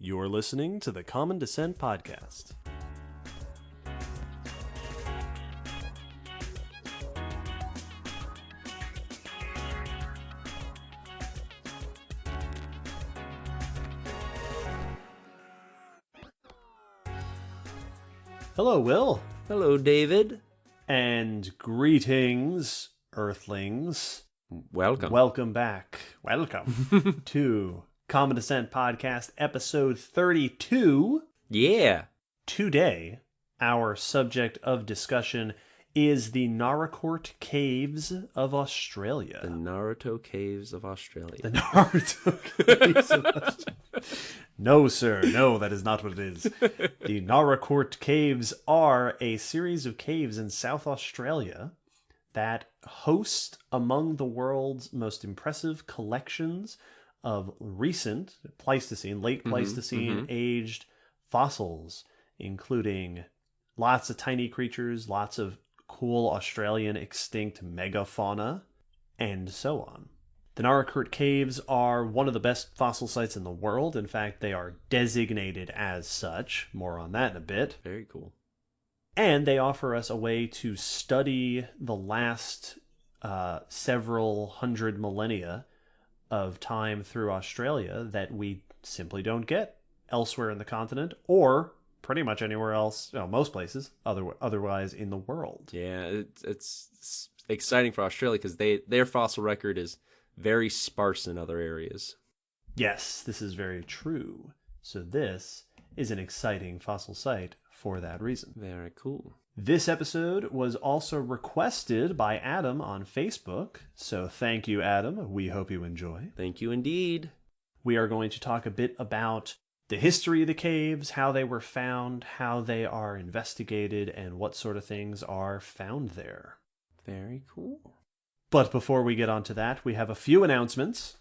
You're listening to the Common Descent Podcast. Hello, Will. Hello, David. And greetings, Earthlings. Welcome. Welcome back. Welcome to Common Descent Podcast, episode 32. Yeah. Today, our subject of discussion is the Naracoorte Caves of Australia. The Naracoorte Caves of Australia. The Naracoorte Caves of Australia. No, sir. No, that is not what it is. The Naracoorte Caves are a series of caves in South Australia that host among the world's most impressive collections of recent Pleistocene, late Pleistocene aged fossils, including lots of tiny creatures, lots of cool Australian extinct megafauna, and so on. The Naracoorte Caves are one of the best fossil sites in the world. In fact, they are designated as such. More on that in a bit. Very cool. And they offer us a way to study the last several hundred millennia of time through Australia that we simply don't get elsewhere in the continent or pretty much anywhere else, most places otherwise in the world. Yeah, it's exciting for Australia because their fossil record is very sparse in other areas. Yes, this is very true. So this is an exciting fossil site for that reason. Very cool. This episode was also requested by Adam on Facebook, so thank you, Adam. We hope you enjoy. Thank you indeed. We are going to talk a bit about the history of the caves, how they were found, how they are investigated, and what sort of things are found there. Very cool. But before we get on to that, we have a few announcements.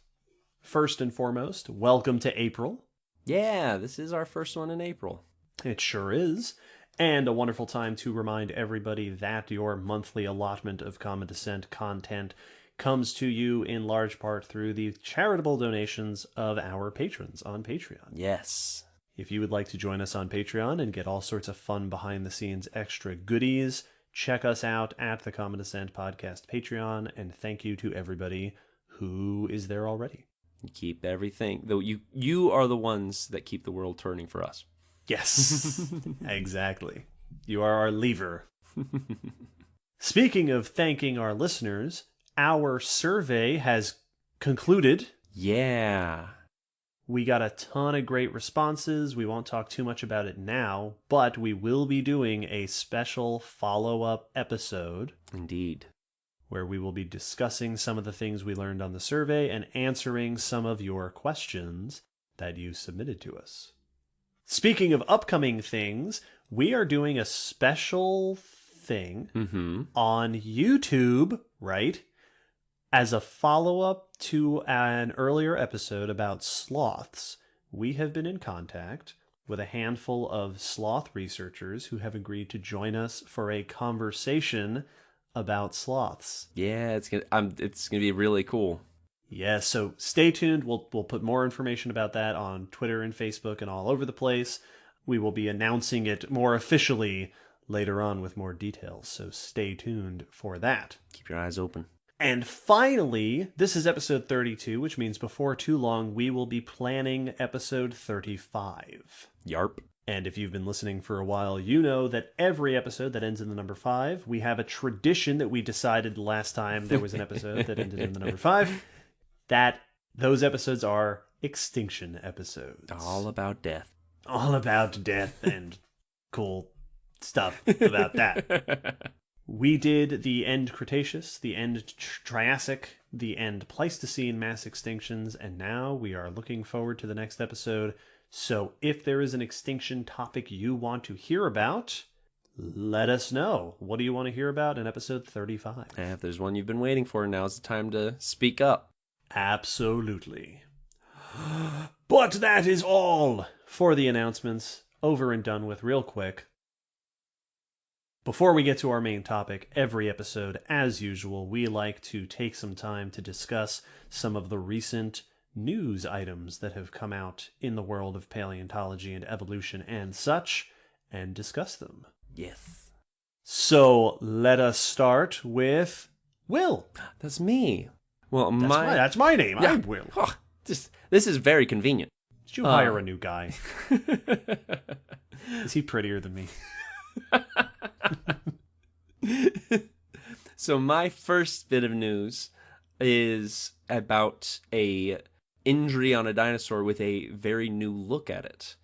First and foremost, welcome to April. Yeah, this is our first one in April. It sure is. And a wonderful time to remind everybody that your monthly allotment of Common Descent content comes to you in large part through the charitable donations of our patrons on Patreon. Yes. If you would like to join us on Patreon and get all sorts of fun behind-the-scenes extra goodies, check us out at the Common Descent Podcast Patreon, and thank you to everybody who is there already. Keep everything. Though you are the ones that keep the world turning for us. Yes, exactly. You are our lever. Speaking of thanking our listeners, our survey has concluded. Yeah. We got a ton of great responses. We won't talk too much about it now, but we will be doing a special follow-up episode. Indeed. Where we will be discussing some of the things we learned on the survey and answering some of your questions that you submitted to us. Speaking of upcoming things, we are doing a special thing on YouTube, right? As a follow-up to an earlier episode about sloths, we have been in contact with a handful of sloth researchers who have agreed to join us for a conversation about sloths. Yeah, it's gonna be really cool. Yeah, so stay tuned. We'll put more information about that on Twitter and Facebook and all over the place. We will be announcing it more officially later on with more details, so stay tuned for that. Keep your eyes open. And finally, this is episode 32, which means before too long, we will be planning episode 35. Yarp. And if you've been listening for a while, you know that every episode that ends in the number 5, we have a tradition that we decided the last time there was an episode that ended in the number 5, that those episodes are extinction episodes. All about death. All about death and cool stuff about that. We did the end Cretaceous, the end Triassic, the end Pleistocene mass extinctions, and now we are looking forward to the next episode. So if there is an extinction topic you want to hear about, let us know. What do you want to hear about in episode 35? And if there's one you've been waiting for, now's the time to speak up. Absolutely. But that is all for the announcements. Over and done with real quick. Before we get to our main topic, every episode, as usual, we like to take some time to discuss some of the recent news items that have come out in the world of paleontology and evolution and such, and discuss them. Yes. So let us start with Will. That's me. Well, That's my name. Yeah. I'm Will. Oh, this is very convenient. Did you hire a new guy? Is he prettier than me? So my first bit of news is about a injury on a dinosaur with a very new look at it.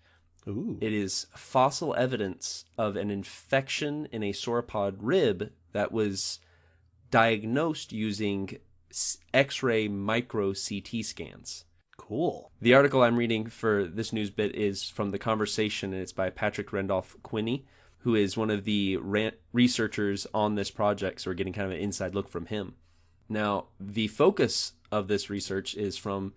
Ooh. It is fossil evidence of an infection in a sauropod rib that was diagnosed using X-ray micro CT scans. Cool. The article I'm reading for this news bit is from The Conversation, and it's by Patrick Randolph Quinney, who is one of the researchers on this project, so we're getting kind of an inside look from him. Now, the focus of this research is from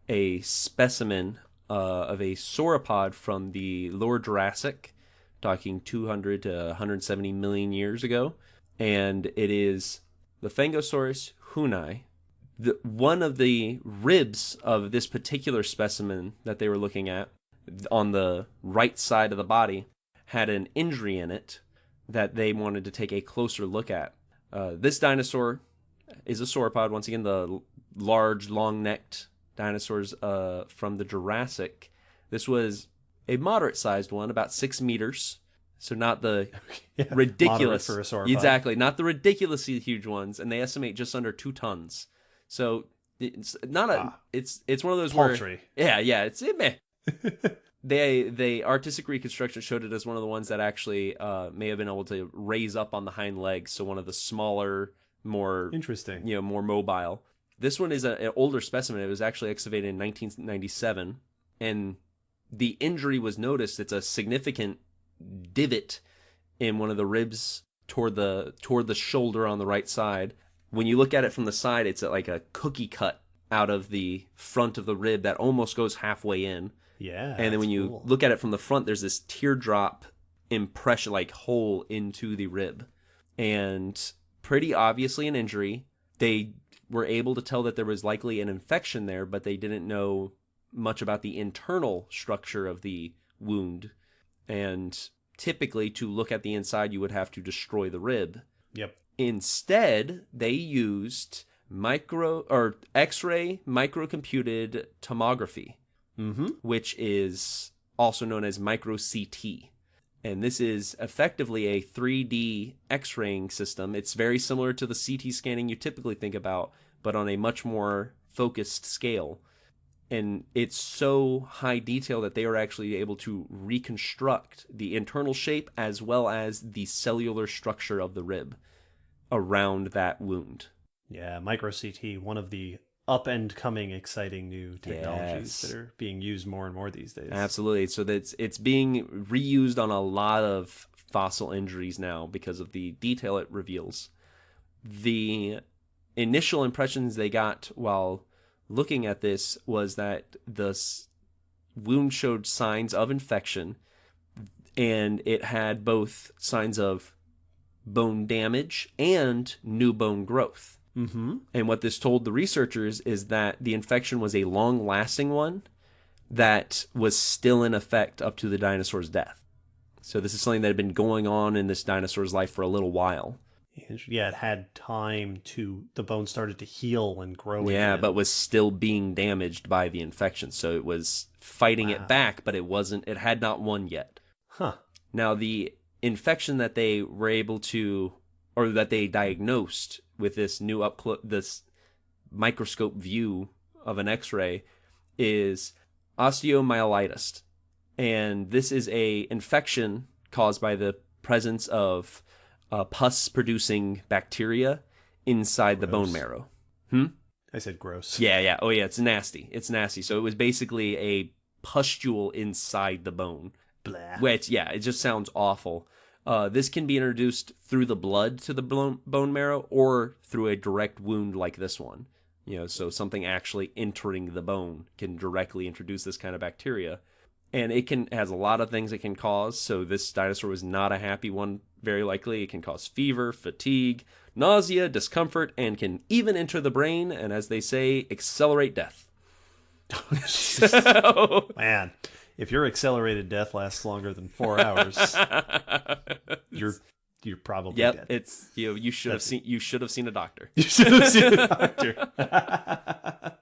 a specimen of a sauropod from the lower Jurassic, talking 200 to 170 million years ago, and it is the Phangosaurus huni. One of the ribs of this particular specimen that they were looking at on the right side of the body had an injury in it that they wanted to take a closer look at. This dinosaur is a sauropod. Once again, the large, long-necked dinosaurs from the Jurassic. This was a moderate-sized one, about 6 meters. So not the ridiculous... Moderate for a sauropod. Exactly, not the ridiculously huge ones. And they estimate just under 2 tons. So it's not a... It's one of those paltry. Where... Yeah, it's... meh. They artistic reconstruction showed it as one of the ones that actually may have been able to raise up on the hind legs, so one of the smaller, more interesting, more mobile. This one is an older specimen. It was actually excavated in 1997, and the injury was noticed. It's a significant divot in one of the ribs toward the shoulder on the right side. When you look at it from the side, it's like a cookie cut out of the front of the rib that almost goes halfway in. Yeah. And then when you look at it from the front, there's this teardrop impression, like hole into the rib. And pretty obviously an injury. They were able to tell that there was likely an infection there, but they didn't know much about the internal structure of the wound. And typically, to look at the inside, you would have to destroy the rib. Yep. Instead, they used X-ray microcomputed tomography. Mm-hmm. Which is also known as micro CT. And this is effectively a 3D X-raying system. It's very similar to the CT scanning you typically think about, but on a much more focused scale. And it's so high detail that they are actually able to reconstruct the internal shape as well as the cellular structure of the rib around that wound. Yeah, micro CT, one of the up-and-coming exciting new technologies that are being used more and more these days. Absolutely. So it's being reused on a lot of fossil injuries now because of the detail it reveals. The initial impressions they got while looking at this was that the wound showed signs of infection, and it had both signs of bone damage and new bone growth. Mm-hmm. And what this told the researchers is that the infection was a long-lasting one that was still in effect up to the dinosaur's death. So this is something that had been going on in this dinosaur's life for a little while. Yeah, it had time the bone started to heal and grow Yeah, again. but was still being damaged by the infection. So it was fighting it back, but it had not won yet. Huh. Now, the infection that they were able to, or that they diagnosed with this new this microscope view of an X-ray, is osteomyelitis. And this is a infection caused by the presence of pus-producing bacteria inside the bone marrow. I said gross. Yeah. Oh, yeah, it's nasty. It's nasty. So it was basically a pustule inside the bone. Blah. Which, yeah, it just sounds awful. This can be introduced through the blood to the bone marrow or through a direct wound like this one. So something actually entering the bone can directly introduce this kind of bacteria. And it has a lot of things it can cause. So this dinosaur was not a happy one, very likely. It can cause fever, fatigue, nausea, discomfort, and can even enter the brain and, as they say, accelerate death. Man, if your accelerated death lasts longer than 4 hours, you're probably Yep, dead. it's you should have seen a doctor. You should have seen a doctor.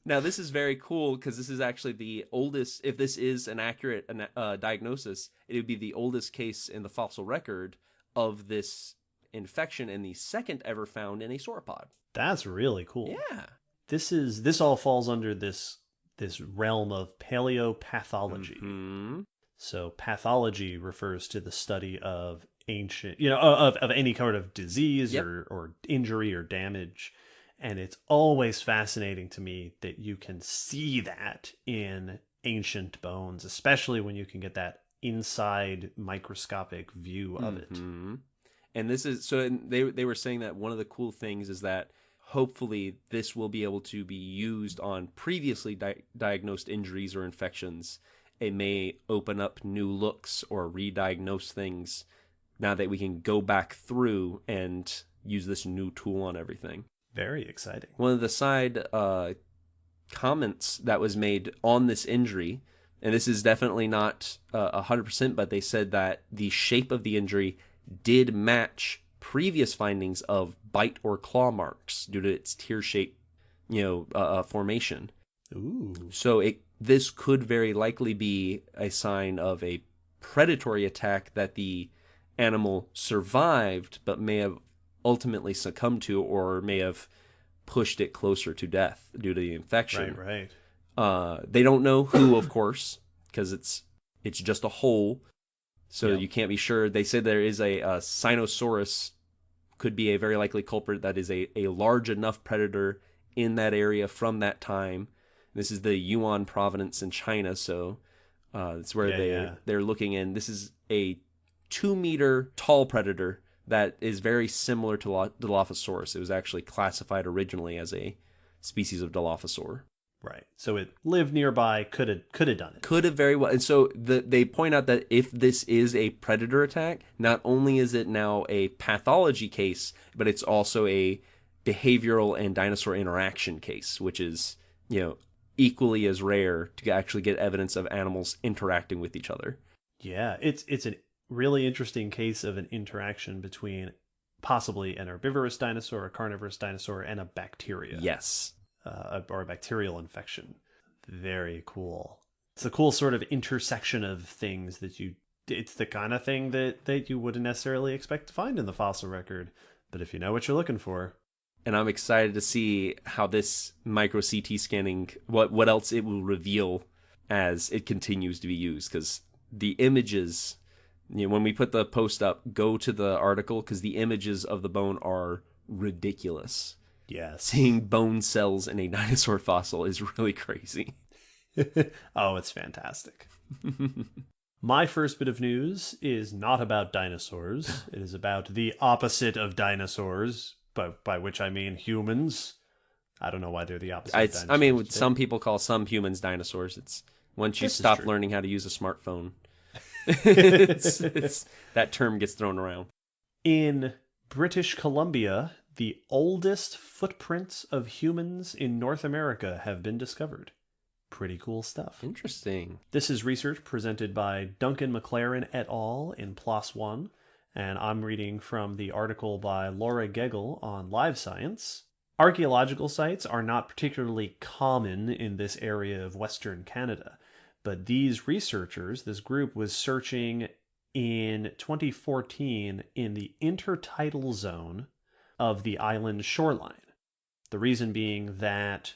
Now, this is very cool because this is actually the oldest, if this is an accurate diagnosis, it would be the oldest case in the fossil record of this infection and the second ever found in a sauropod. That's really cool. Yeah. This all falls under this realm of paleopathology. Mm-hmm. So pathology refers to the study of ancient, of any kind of disease or injury or damage. And it's always fascinating to me that you can see that in ancient bones, especially when you can get that inside microscopic view of it. And this is, so they were saying that one of the cool things is that hopefully this will be able to be used on previously diagnosed injuries or infections. It may open up new looks or re-diagnose things now that we can go back through and use this new tool on everything. Very exciting. One of the side comments that was made on this injury, and this is definitely not 100%, but they said that the shape of the injury did match previous findings of bite or claw marks due to its tear-shaped, formation. Ooh. So this could very likely be a sign of a predatory attack that the animal survived, but may have ultimately succumbed to, or may have pushed it closer to death due to the infection. Right. They don't know who, of course, because it's just a hole, so you can't be sure. They said there is a Sinosaurus, could be a very likely culprit that is a large enough predator in that area from that time. This is the Yuan province in China, so it's where they're looking in. This is a 2-meter tall predator that is very similar to Dilophosaurus. It was actually classified originally as a species of Dilophosaur. Right. So it lived nearby, could have done it. Could have very well. And so they point out that if this is a predator attack, not only is it now a pathology case, but it's also a behavioral and dinosaur interaction case, which is, equally as rare to actually get evidence of animals interacting with each other. Yeah, it's a really interesting case of an interaction between possibly an herbivorous dinosaur, a carnivorous dinosaur, and a bacteria. Yes. Or a bacterial infection. Very cool. It's a cool sort of intersection of things that it's the kind of thing that you wouldn't necessarily expect to find in the fossil record. But if you know what you're looking for. And I'm excited to see how this micro CT scanning, what else it will reveal as it continues to be used. Because the images, when we put the post up, go to the article, because the images of the bone are ridiculous. Yes. Seeing bone cells in a dinosaur fossil is really crazy. Oh, it's fantastic. My first bit of news is not about dinosaurs. It is about the opposite of dinosaurs, by which I mean humans. I don't know why they're the opposite of dinosaurs. Some people call some humans dinosaurs. It's once you stop learning how to use a smartphone, that term gets thrown around. In British Columbia, the oldest footprints of humans in North America have been discovered. Pretty cool stuff. Interesting. This is research presented by Duncan McLaren et al. In PLOS ONE, and I'm reading from the article by Laura Gegel on Live Science. Archaeological sites are not particularly common in this area of Western Canada, but these researchers, this group, was searching in 2014 in the intertidal zone of the island shoreline. The reason being that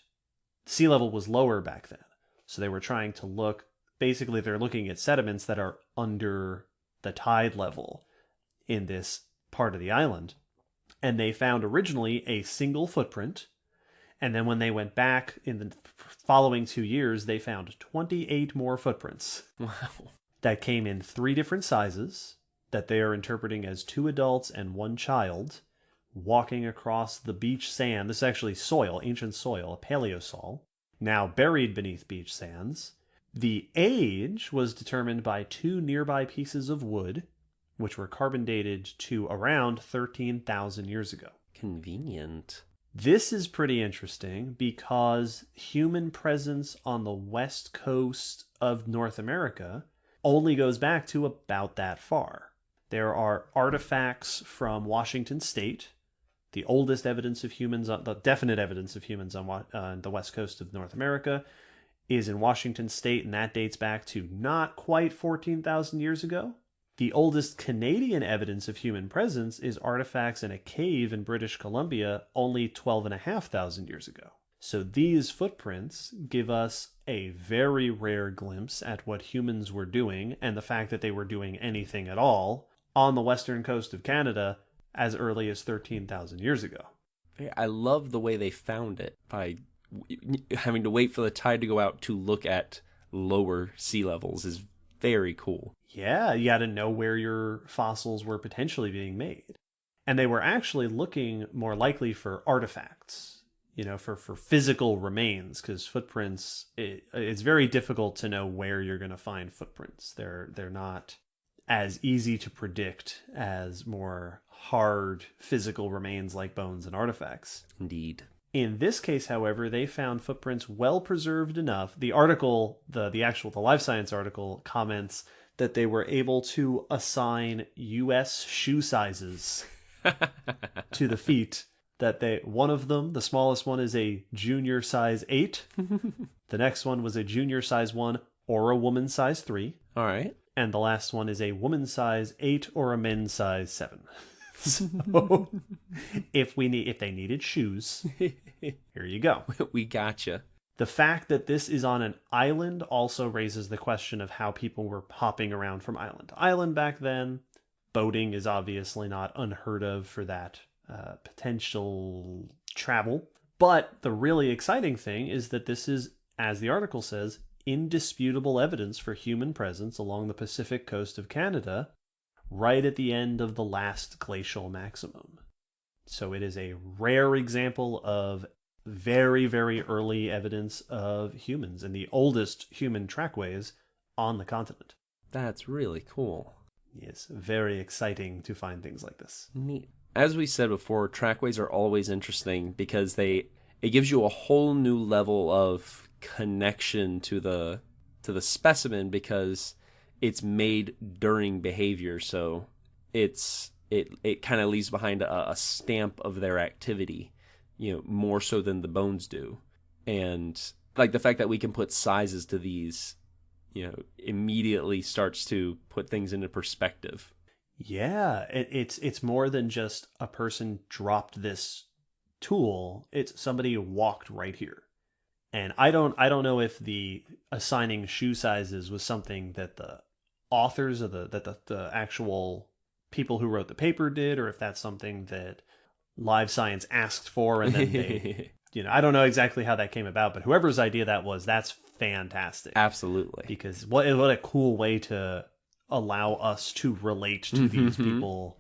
sea level was lower back then. So they were trying to look, basically they're looking at sediments that are under the tide level in this part of the island. And they found originally a single footprint. And then when they went back in the following 2 years, they found 28 more footprints. Wow. That came in 3 different sizes that they are interpreting as 2 adults and 1 child walking across the beach sand. This is actually soil, ancient soil, a paleosol, now buried beneath beach sands. The age was determined by 2 nearby pieces of wood, which were carbon dated to around 13,000 years ago. Convenient. This is pretty interesting because human presence on the west coast of North America only goes back to about that far. There are artifacts from Washington State. The oldest evidence of humans, the definite evidence of humans on the west coast of North America, is in Washington State, and that dates back to not quite 14,000 years ago. The oldest Canadian evidence of human presence is artifacts in a cave in British Columbia only 12,500 years ago. So these footprints give us a very rare glimpse at what humans were doing, and the fact that they were doing anything at all on the western coast of Canada as early as 13,000 years ago. I love the way they found it by having to wait for the tide to go out to look at lower sea levels is very cool. Yeah, you got to know where your fossils were potentially being made. And they were actually looking more likely for artifacts, for physical remains, because footprints, it's very difficult to know where you're going to find footprints. They're not as easy to predict as more hard physical remains like bones and artifacts. Indeed. In this case, however, they found footprints well preserved enough. The article, the Life Science article, comments that they were able to assign U.S. shoe sizes to the feet. That one of them, the smallest one, is a junior size 8. The next one was a junior size 1 or a woman size 3. All right. And the last one is a woman size 8 or a men's size 7. So if they needed shoes, here you go. We gotcha. The fact that this is on an island also raises the question of how people were hopping around from island to island back then. Boating is obviously not unheard of for that potential travel. But the really exciting thing is that this is, as the article says, indisputable evidence for human presence along the Pacific coast of Canada, right at the end of the last glacial maximum. So it is a rare example of very, very early evidence of humans and the oldest human trackways on the continent. That's really cool. Yes, very exciting to find things like this. Neat. As we said before, trackways are always interesting because it gives you a whole new level of connection to the specimen because it's made during behavior, so it kind of leaves behind a stamp of their activity, more so than the bones do. And like the fact that we can put sizes to these, immediately starts to put things into perspective. Yeah, it's more than just a person dropped this tool. It's somebody walked right here. And I don't know if the assigning shoe sizes was something that the authors of the actual people who wrote the paper did, or if that's something that Live Science asked for and then they I don't know exactly how that came about, but whoever's idea that was, that's fantastic. Absolutely. Because what a cool way to allow us to relate to these people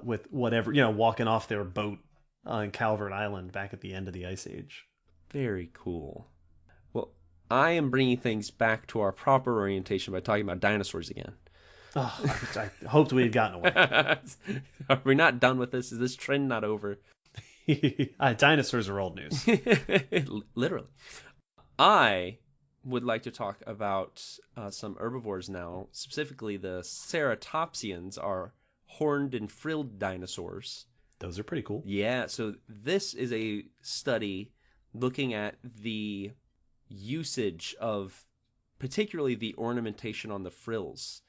with whatever, walking off their boat on Calvert Island back at the end of the Ice Age. Very cool. Well, I am bringing things back to our proper orientation by talking about dinosaurs again. Oh, I hoped we had gotten away. Are we not done with this? Is this trend not over? Dinosaurs are old news. Literally. I would like to talk about some herbivores now. Specifically, the ceratopsians are horned and frilled dinosaurs. Those are pretty cool. Yeah, so this is a study looking at the usage of particularly the ornamentation on the frills.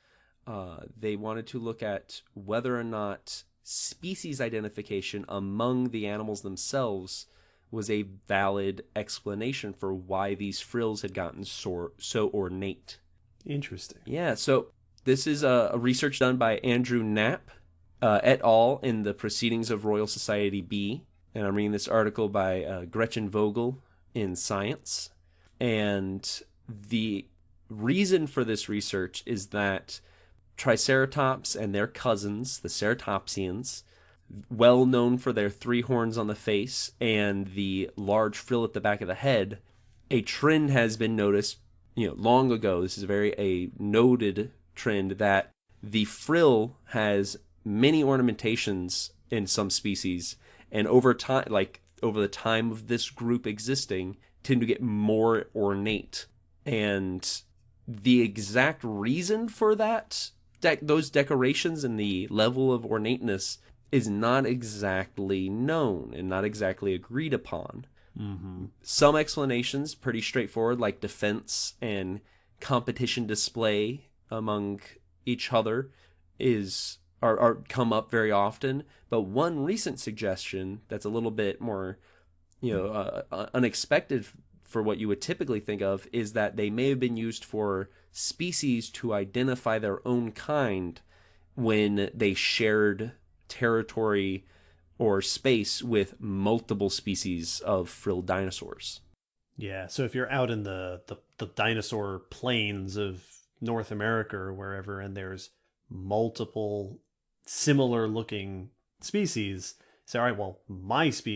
They wanted to look at whether or not species identification among the animals themselves was a valid explanation for why these frills had gotten so ornate. Interesting. Yeah, so this is a research done by Andrew Knapp et al. In the Proceedings of Royal Society B. And I'm reading this article by Gretchen Vogel in Science. And the reason for this research is that Triceratops and their cousins, the ceratopsians, well known for their 3 horns on the face and the large frill at the back of the head, a trend has been noticed, long ago. This is a noted trend that the frill has many ornamentations in some species, and over time, like over the time of this group existing, tend to get more ornate. And the exact reason for that, those decorations and the level of ornateness, is not exactly known and not exactly agreed upon. Mm-hmm. Some explanations, pretty straightforward, like defense and competition display among each other, are come up very often. But one recent suggestion that's a little bit more, unexpected for what you would typically think of, is that they may have been used for species to identify their own kind when they shared territory or space with multiple species of frilled dinosaurs. Yeah, so if you're out in the dinosaur plains of North America or wherever, and there's multiple similar looking species, say, all right, well,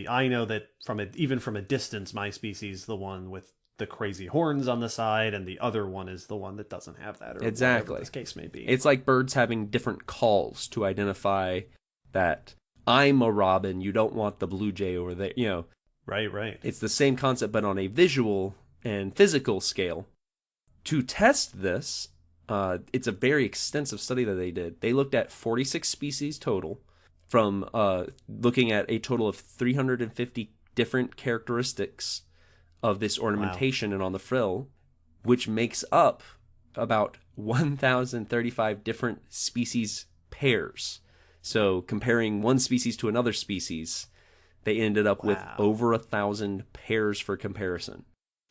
I know that even from a distance, my species is the one with the crazy horns on the side, and the other one is the one that doesn't have that, or exactly. whatever this case may be. It's like birds having different calls to identify that I'm a robin, you don't want the blue jay over there, Right. It's the same concept, but on a visual and physical scale. To test this, it's a very extensive study that they did. They looked at 46 species total, from looking at a total of 350 different characteristics of this ornamentation. Wow. And on the frill, which makes up about 1,035 different species pairs. So comparing one species to another species, they ended up with over 1,000 pairs for comparison.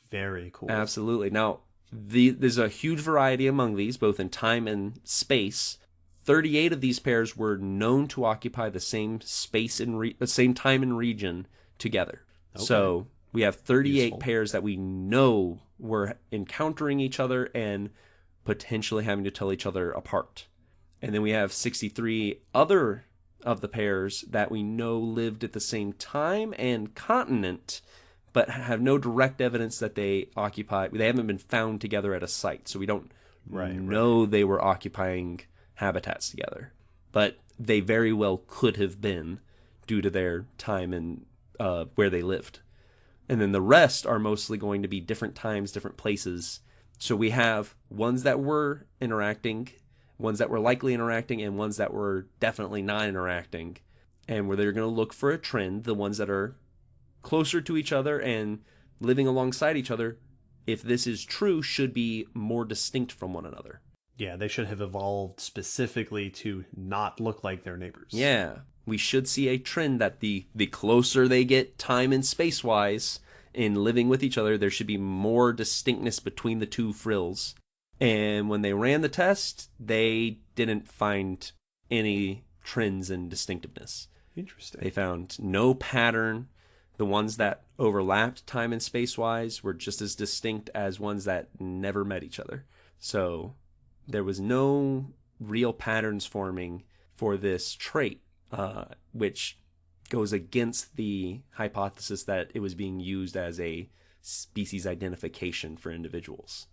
Very cool. Absolutely. Now, there's a huge variety among these, both in time and space. 38 of these pairs were known to occupy the same space and same time and region together. Okay. So we have 38 Useful. Pairs that we know were encountering each other and potentially having to tell each other apart. And then we have 63 other of the pairs that we know lived at the same time and continent, but have no direct evidence that they haven't been found together at a site. So we don't know they were occupying habitats together. But they very well could have been due to their time and where they lived. And then the rest are mostly going to be different times, different places. So we have ones that were interacting, ones that were likely interacting, and ones that were definitely not interacting. And where they're going to look for a trend, the ones that are closer to each other and living alongside each other, if this is true, should be more distinct from one another. Yeah, they should have evolved specifically to not look like their neighbors. Yeah, we should see a trend that the closer they get time and space-wise in living with each other, there should be more distinctness between the two frills. And when they ran the test, they didn't find any trends in distinctiveness. Interesting. They found no pattern. The ones that overlapped time and space-wise were just as distinct as ones that never met each other. So there was no real patterns forming for this trait, which goes against the hypothesis that it was being used as a species identification for individuals.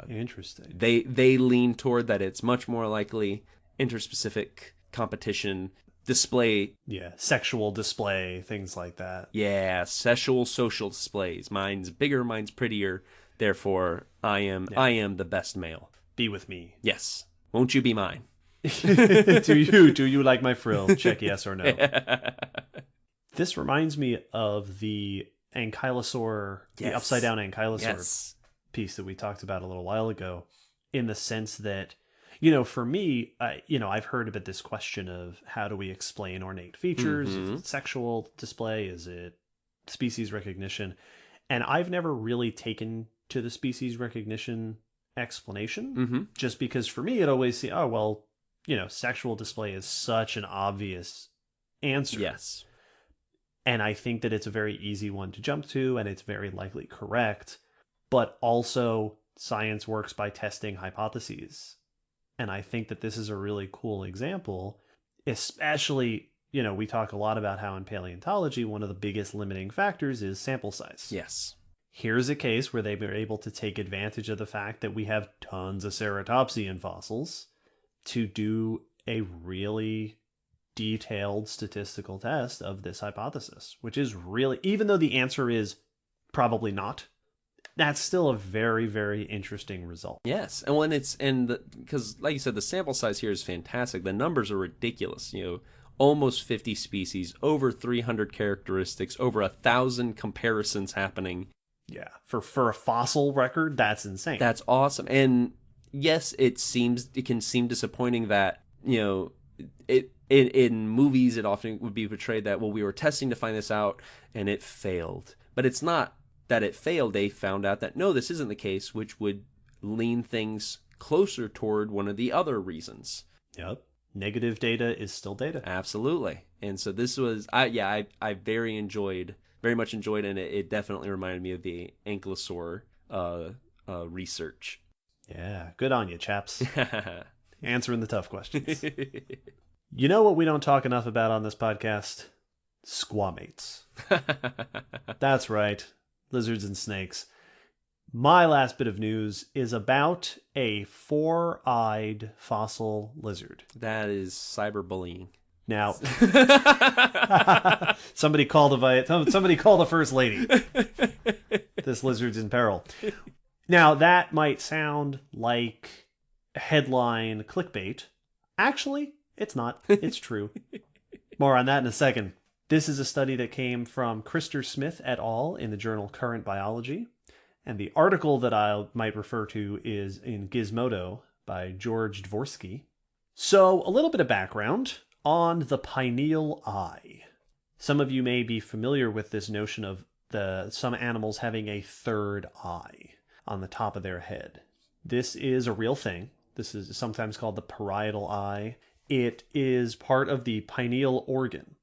Interesting. They lean toward that it's much more likely interspecific competition, display. Yeah, sexual display, things like that. Yeah, sexual social displays. Mine's bigger, mine's prettier. Therefore, I am the best male. Be with me. Yes. Won't you be mine? Do you like my frill? Check yes or no. This reminds me of the ankylosaur, the upside down ankylosaur piece that we talked about a little while ago, in the sense that, for me, I've heard about this question of how do we explain ornate features? Mm-hmm. Is it sexual display? Is it species recognition? And I've never really taken to the species recognition explanation, just because for me it always seems, sexual display is such an obvious answer. Yes. And I think that it's a very easy one to jump to, and it's very likely correct. But also, science works by testing hypotheses. And I think that this is a really cool example, especially, we talk a lot about how in paleontology, one of the biggest limiting factors is sample size. Yes. Here's a case where they were able to take advantage of the fact that we have tons of ceratopsian fossils to do a really detailed statistical test of this hypothesis, which is really, even though the answer is probably not, that's still a very, very interesting result. Yes, and when it's because like you said, the sample size here is fantastic. The numbers are ridiculous. Almost 50 species, over 300 characteristics, over 1,000 comparisons happening. Yeah, for a fossil record, that's insane. That's awesome. And yes, it can seem disappointing that in movies it often would be portrayed that, well, we were testing to find this out and it failed. But it's not that it failed. They found out that no, this isn't the case, which would lean things closer toward one of the other reasons. Yep. Negative data is still data. Absolutely. And so this was, I very much enjoyed, and it definitely reminded me of the ankylosaur research. Yeah, good on you, chaps. Answering the tough questions. You know what we don't talk enough about on this podcast? Squamates. That's right. Lizards and snakes. My last bit of news is about a four-eyed fossil lizard. That is cyberbullying. Now, somebody call the first lady. This lizard's in peril. Now, that might sound like headline clickbait. Actually, it's not. It's true. More on that in a second. This is a study that came from Krister Smith et al. In the journal Current Biology. And the article that I might refer to is in Gizmodo by George Dvorsky. So, a little bit of background on the pineal eye. Some of you may be familiar with this notion of some animals having a third eye on the top of their head. This is a real thing. This is sometimes called the parietal eye. It is part of the pineal organ.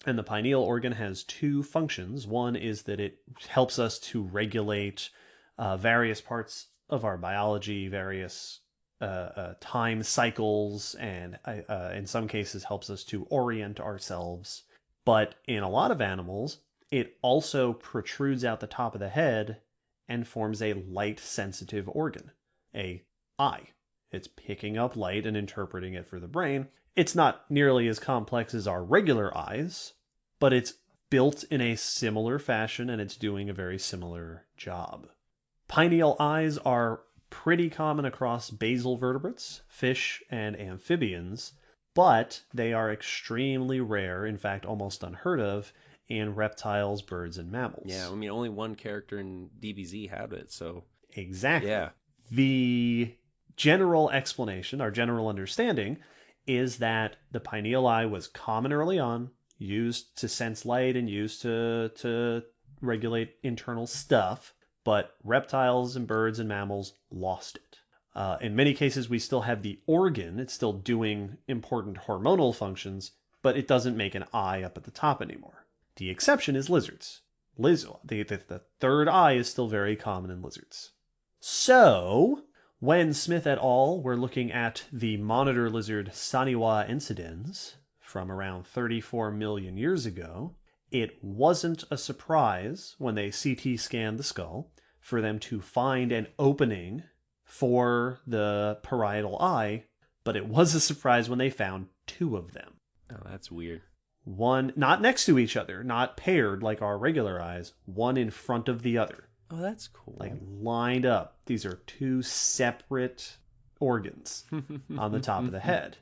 And the pineal organ has two functions. One is that it helps us to regulate various parts of our biology, various time cycles, and in some cases helps us to orient ourselves. But in a lot of animals, it also protrudes out the top of the head and forms a light-sensitive organ, a eye. It's picking up light and interpreting it for the brain. It's not nearly as complex as our regular eyes, but it's built in a similar fashion and it's doing a very similar job. Pineal eyes are pretty common across basal vertebrates, fish, and amphibians, but they are extremely rare, in fact almost unheard of, in reptiles, birds, and mammals. Yeah, I mean, only one character in DBZ had it, so... Exactly. Yeah. The general explanation, our general understanding, is that the pineal eye was common early on, used to sense light and used to regulate internal stuff, but reptiles and birds and mammals lost it. In many cases, we still have the organ. It's still doing important hormonal functions, but it doesn't make an eye up at the top anymore. The exception is lizards. The third eye is still very common in lizards. So, when Smith et al. Were looking at the monitor lizard Saniwa incidens from around 34 million years ago, it wasn't a surprise when they CT scanned the skull for them to find an opening for the parietal eye, but it was a surprise when they found two of them. Oh, that's weird. One not next to each other, not paired like our regular eyes, one in front of the other. Oh, that's cool. Like lined up. These are two separate organs on the top of the head.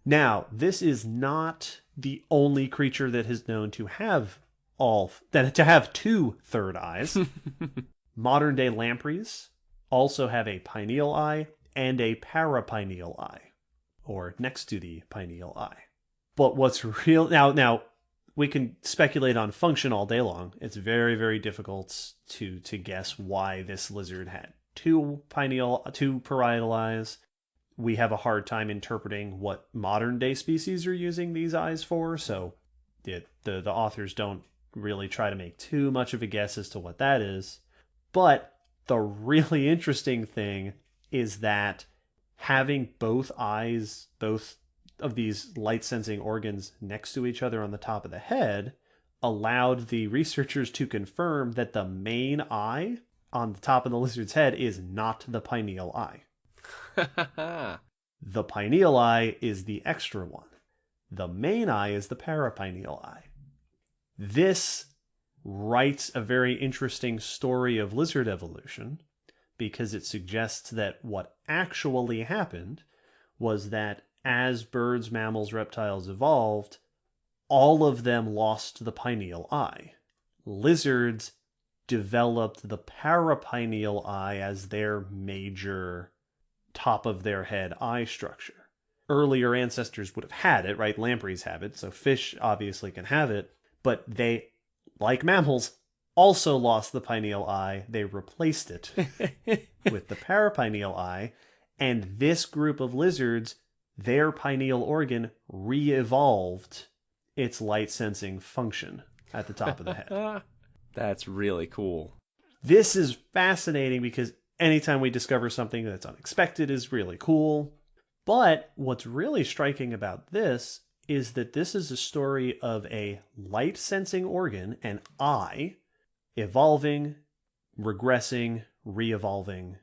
Now, this is not the only creature that is known to have two third eyes. Modern day lampreys also have a pineal eye and a parapineal eye, or next to the pineal eye. But what's real now we can speculate on function all day long. It's very, very difficult to guess why this lizard had two parietal eyes. We have a hard time interpreting what modern day species are using these eyes for, so the authors don't really try to make too much of a guess as to what that is. But the really interesting thing is that having both eyes, both of these light-sensing organs next to each other on the top of the head, allowed the researchers to confirm that the main eye on the top of the lizard's head is not the pineal eye. The pineal eye is the extra one. The main eye is the parapineal eye. This writes a very interesting story of lizard evolution because it suggests that what actually happened was that as birds, mammals, reptiles evolved, all of them lost the pineal eye. Lizards developed the parapineal eye as their major top of their head eye structure. Earlier ancestors would have had it, right? Lampreys have it, so fish obviously can have it, but they, like mammals, also lost the pineal eye. They replaced it with the parapineal eye, and this group of lizards, their pineal organ re-evolved its light-sensing function at the top of the head. That's really cool. This is fascinating because anytime we discover something that's unexpected is really cool. But what's really striking about this is that this is a story of a light-sensing organ, an eye, evolving, regressing, re-evolving.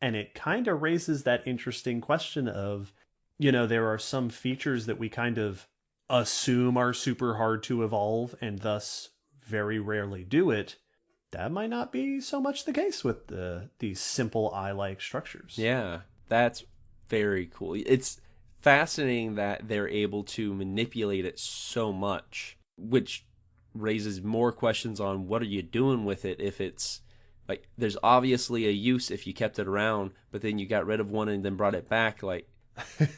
And it kind of raises that interesting question of, there are some features that we kind of assume are super hard to evolve and thus very rarely do it. That might not be so much the case with these simple eye-like structures. Yeah, that's very cool. It's fascinating that they're able to manipulate it so much, which raises more questions on what are you doing with it if it's like there's obviously a use if you kept it around, but then you got rid of one and then brought it back. Like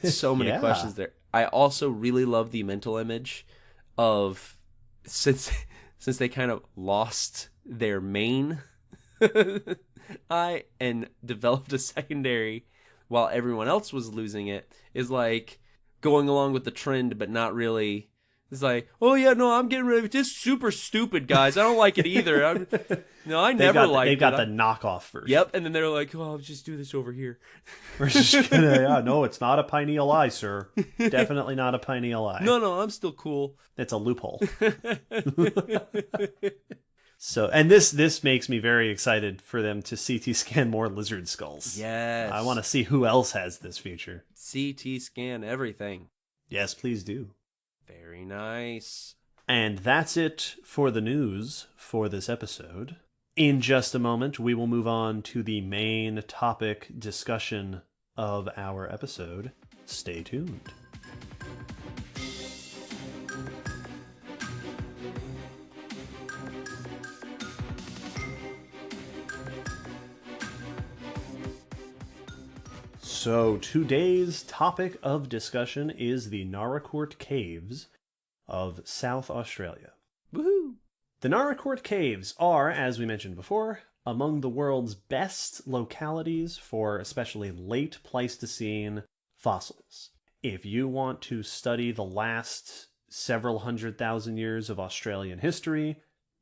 so many questions there. I also really love the mental image of since they kind of lost their main eye and developed a secondary while everyone else was losing it, is like going along with the trend but not really. It's like, oh yeah, no, I'm getting rid of it. It's super stupid, guys. I don't like it either. I never liked it. They got the knockoff version. Yep, and then they're like, oh, I'll just do this over here. We're just gonna, no, it's not a pineal eye, sir. Definitely not a pineal eye. No, I'm still cool. It's a loophole. So, and this makes me very excited for them to CT scan more lizard skulls. Yes. I want to see who else has this feature. CT scan everything. Yes, please do. Very nice. And that's it for the news for this episode. In just a moment, we will move on to the main topic discussion of our episode. Stay tuned. So today's topic of discussion is the Naracoorte Caves of South Australia. Woohoo! The Naracoorte Caves are, as we mentioned before, among the world's best localities for especially late Pleistocene fossils. If you want to study the last several 100,000 years of Australian history,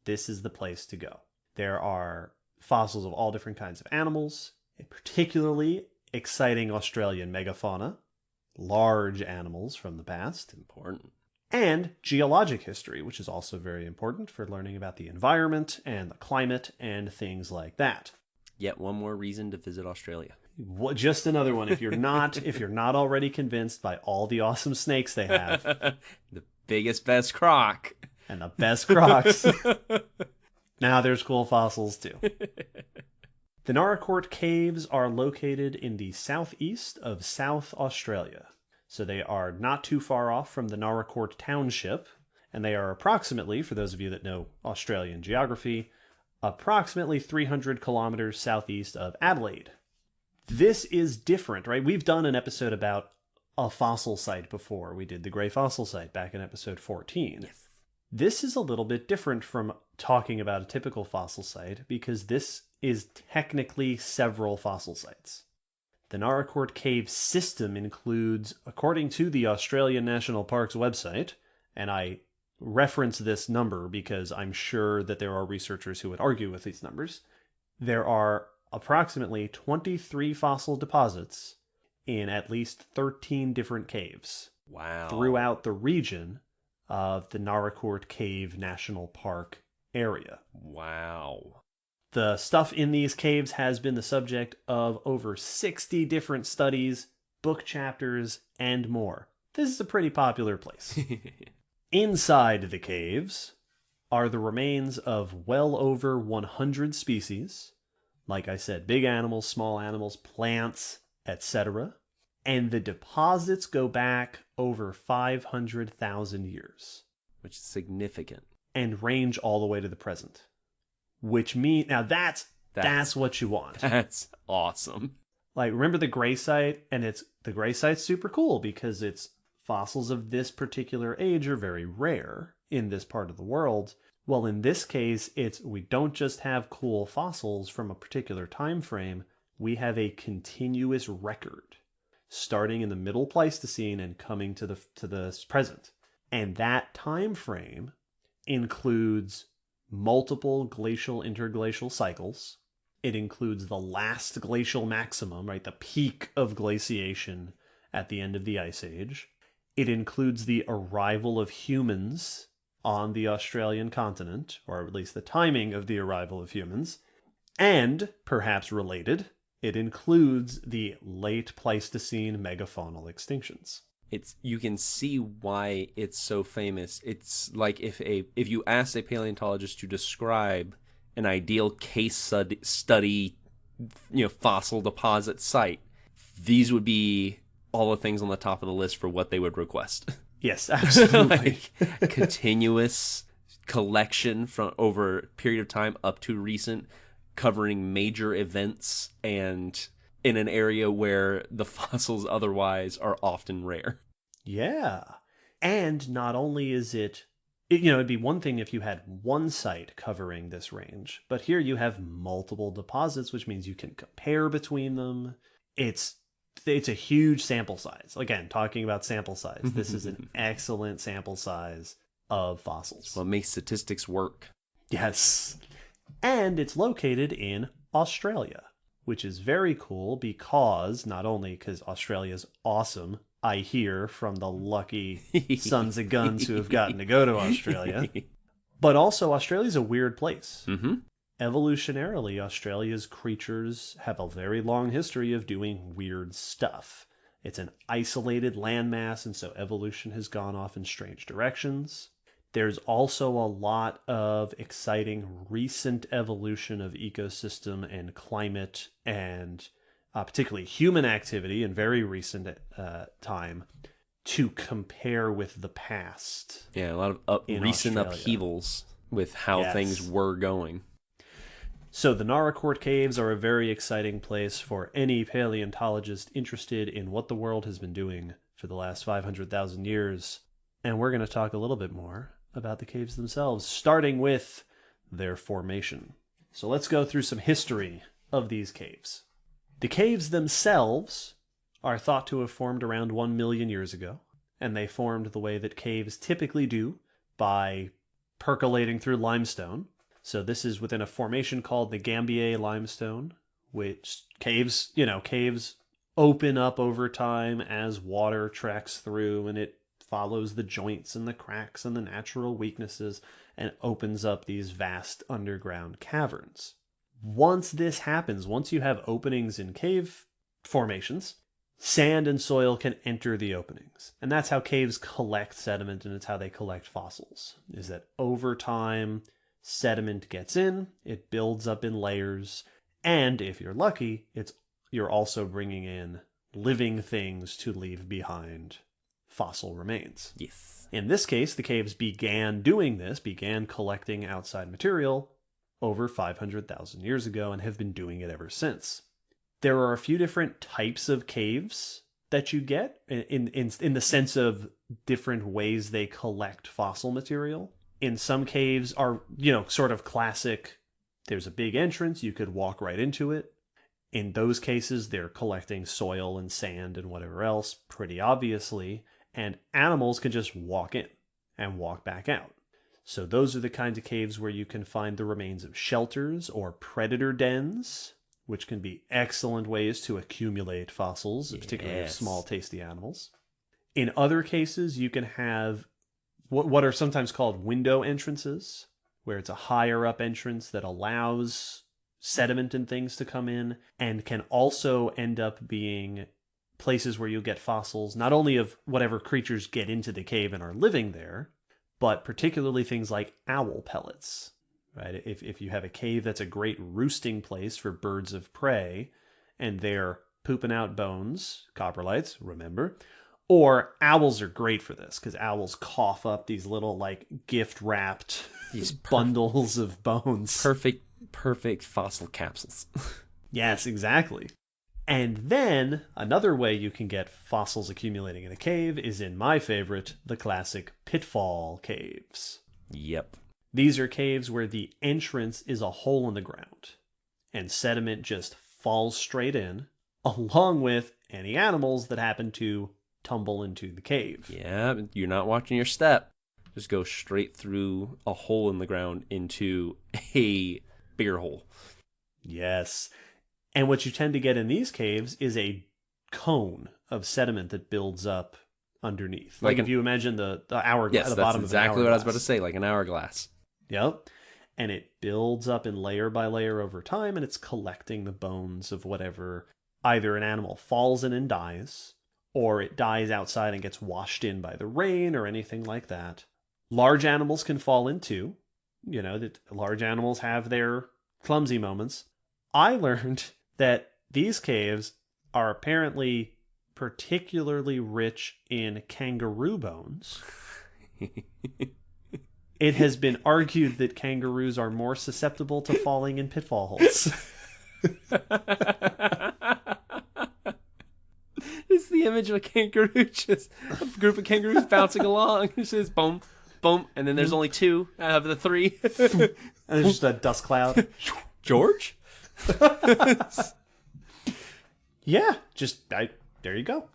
this is the place to go. There are fossils of all different kinds of animals, and particularly exciting Australian megafauna, large animals from the past, Important. and geologic history, which is also very important for learning about the environment and the climate and things like that. Yet one more reason to visit Australia. Just another one if you're not already convinced by all the awesome snakes they have. The biggest, best croc. And the best crocs. Now there's cool fossils too. The Naracoorte Caves are located in the southeast of South Australia. So they are not too far off from the Naracoorte Township, and they are approximately, for those of you that know Australian geography, approximately 300 kilometers southeast of Adelaide. This is different, right? We've done an episode about a fossil site before. We did the Grey Fossil Site back in episode 14. Yes. This is a little bit different from talking about a typical fossil site because this is technically several fossil sites. The Naracoorte Cave system includes, according to the Australian National Parks website, and I reference this number because I'm sure that there are researchers who would argue with these numbers, there are approximately 23 fossil deposits in at least 13 different caves. Wow. Throughout the region of the Naracoorte Cave National Park area. Wow. The stuff in these caves has been the subject of over 60 different studies, book chapters, and more. this is a pretty popular place. Inside the caves are the remains of well over 100 species. Like I said, big animals, small animals, plants, etc. And the deposits go back over 500,000 years. Which is significant. And range all the way to the present. Which means, now that's what you want. That's awesome. Like, remember the gray site? And the gray site's super cool because it's fossils of this particular age are very rare in this part of the world. Well, in this case, we don't just have cool fossils from a particular time frame. We have a continuous record starting in the middle Pleistocene and coming to the present. And that time frame includes multiple glacial interglacial cycles. It includes the last glacial maximum, right? The peak of glaciation at the end of the Ice Age. It includes the arrival of humans on the Australian continent, or at least the timing of the arrival of humans. And, perhaps related, it includes the late Pleistocene megafaunal extinctions. You can see why it's so famous. It's like if you asked a paleontologist to describe an ideal case study, fossil deposit site, these would be all the things on the top of the list for what they would request. Yes, absolutely. Like, continuous collection from over a period of time up to recent, covering major events and in an area where the fossils otherwise are often rare. Yeah. And not only is it'd be one thing if you had one site covering this range, but here you have multiple deposits, which means you can compare between them. It's a huge sample size. Again, talking about sample size, this is an excellent sample size of fossils. What makes statistics work. Yes. And it's located in Australia, which is very cool because not only because Australia's awesome, I hear from the lucky sons of guns who have gotten to go to Australia, but also Australia's a weird place. Mm-hmm. Evolutionarily, Australia's creatures have a very long history of doing weird stuff. It's an isolated landmass, and so evolution has gone off in strange directions. There's also a lot of exciting recent evolution of ecosystem and climate and particularly human activity in very recent time to compare with the past. Yeah, a lot of recent Australia. upheavals with how things were going. So the Naracoorte Caves are a very exciting place for any paleontologist interested in what the world has been doing for the last 500,000 years. And we're going to talk a little bit more about the caves themselves, starting with their formation. So let's go through some history of these caves. The caves themselves are thought to have formed around 1 million years ago, and they formed the way that caves typically do, by percolating through limestone. So this is within a formation called the Gambier limestone, which caves open up over time as water tracks through, and it follows the joints and the cracks and the natural weaknesses and opens up these vast underground caverns. Once this happens, once you have openings in cave formations, sand and soil can enter the openings. And that's how caves collect sediment, and it's how they collect fossils, is that over time, sediment gets in, it builds up in layers, and if you're lucky, you're also bringing in living things to leave behind fossil remains. Yes. In this case, the caves began collecting outside material over 500,000 years ago and have been doing it ever since. There are a few different types of caves that you get in the sense of different ways they collect fossil material. In some caves are, sort of classic, there's a big entrance, you could walk right into it. In those cases, they're collecting soil and sand and whatever else, pretty obviously, and animals can just walk in and walk back out. So those are the kinds of caves where you can find the remains of shelters or predator dens, which can be excellent ways to accumulate fossils, particularly of small, tasty animals. In other cases, you can have what are sometimes called window entrances, where it's a higher up entrance that allows sediment and things to come in, and can also end up being places where you'll get fossils, not only of whatever creatures get into the cave and are living there, but particularly things like owl pellets. Right? If you have a cave that's a great roosting place for birds of prey, and they're pooping out bones, coprolites, remember, or owls are great for this because owls cough up these little like gift wrapped bundles of bones. Perfect fossil capsules. Yes, exactly. And then another way you can get fossils accumulating in a cave is in my favorite, the classic pitfall caves. Yep. These are caves where the entrance is a hole in the ground, and sediment just falls straight in, along with any animals that happen to tumble into the cave. Yeah, you're not watching your step. Just go straight through a hole in the ground into a bigger hole. Yes. And what you tend to get in these caves is a cone of sediment that builds up underneath. Like if you imagine the hourglass yes, at the bottom of an hourglass. Exactly what I was about to say, like an hourglass. Yep. And it builds up in layer by layer over time, and it's collecting the bones of whatever either an animal falls in and dies, or it dies outside and gets washed in by the rain or anything like that. Large animals can fall in too. You know, that large animals have their clumsy moments. I learned that these caves are apparently particularly rich in kangaroo bones. It has been argued that kangaroos are more susceptible to falling in pitfall holes. It's the image of a kangaroo, just a group of kangaroos bouncing along. It's just boom, boom, and then there's only two out of the three. And there's just a dust cloud. George? Yeah, there you go.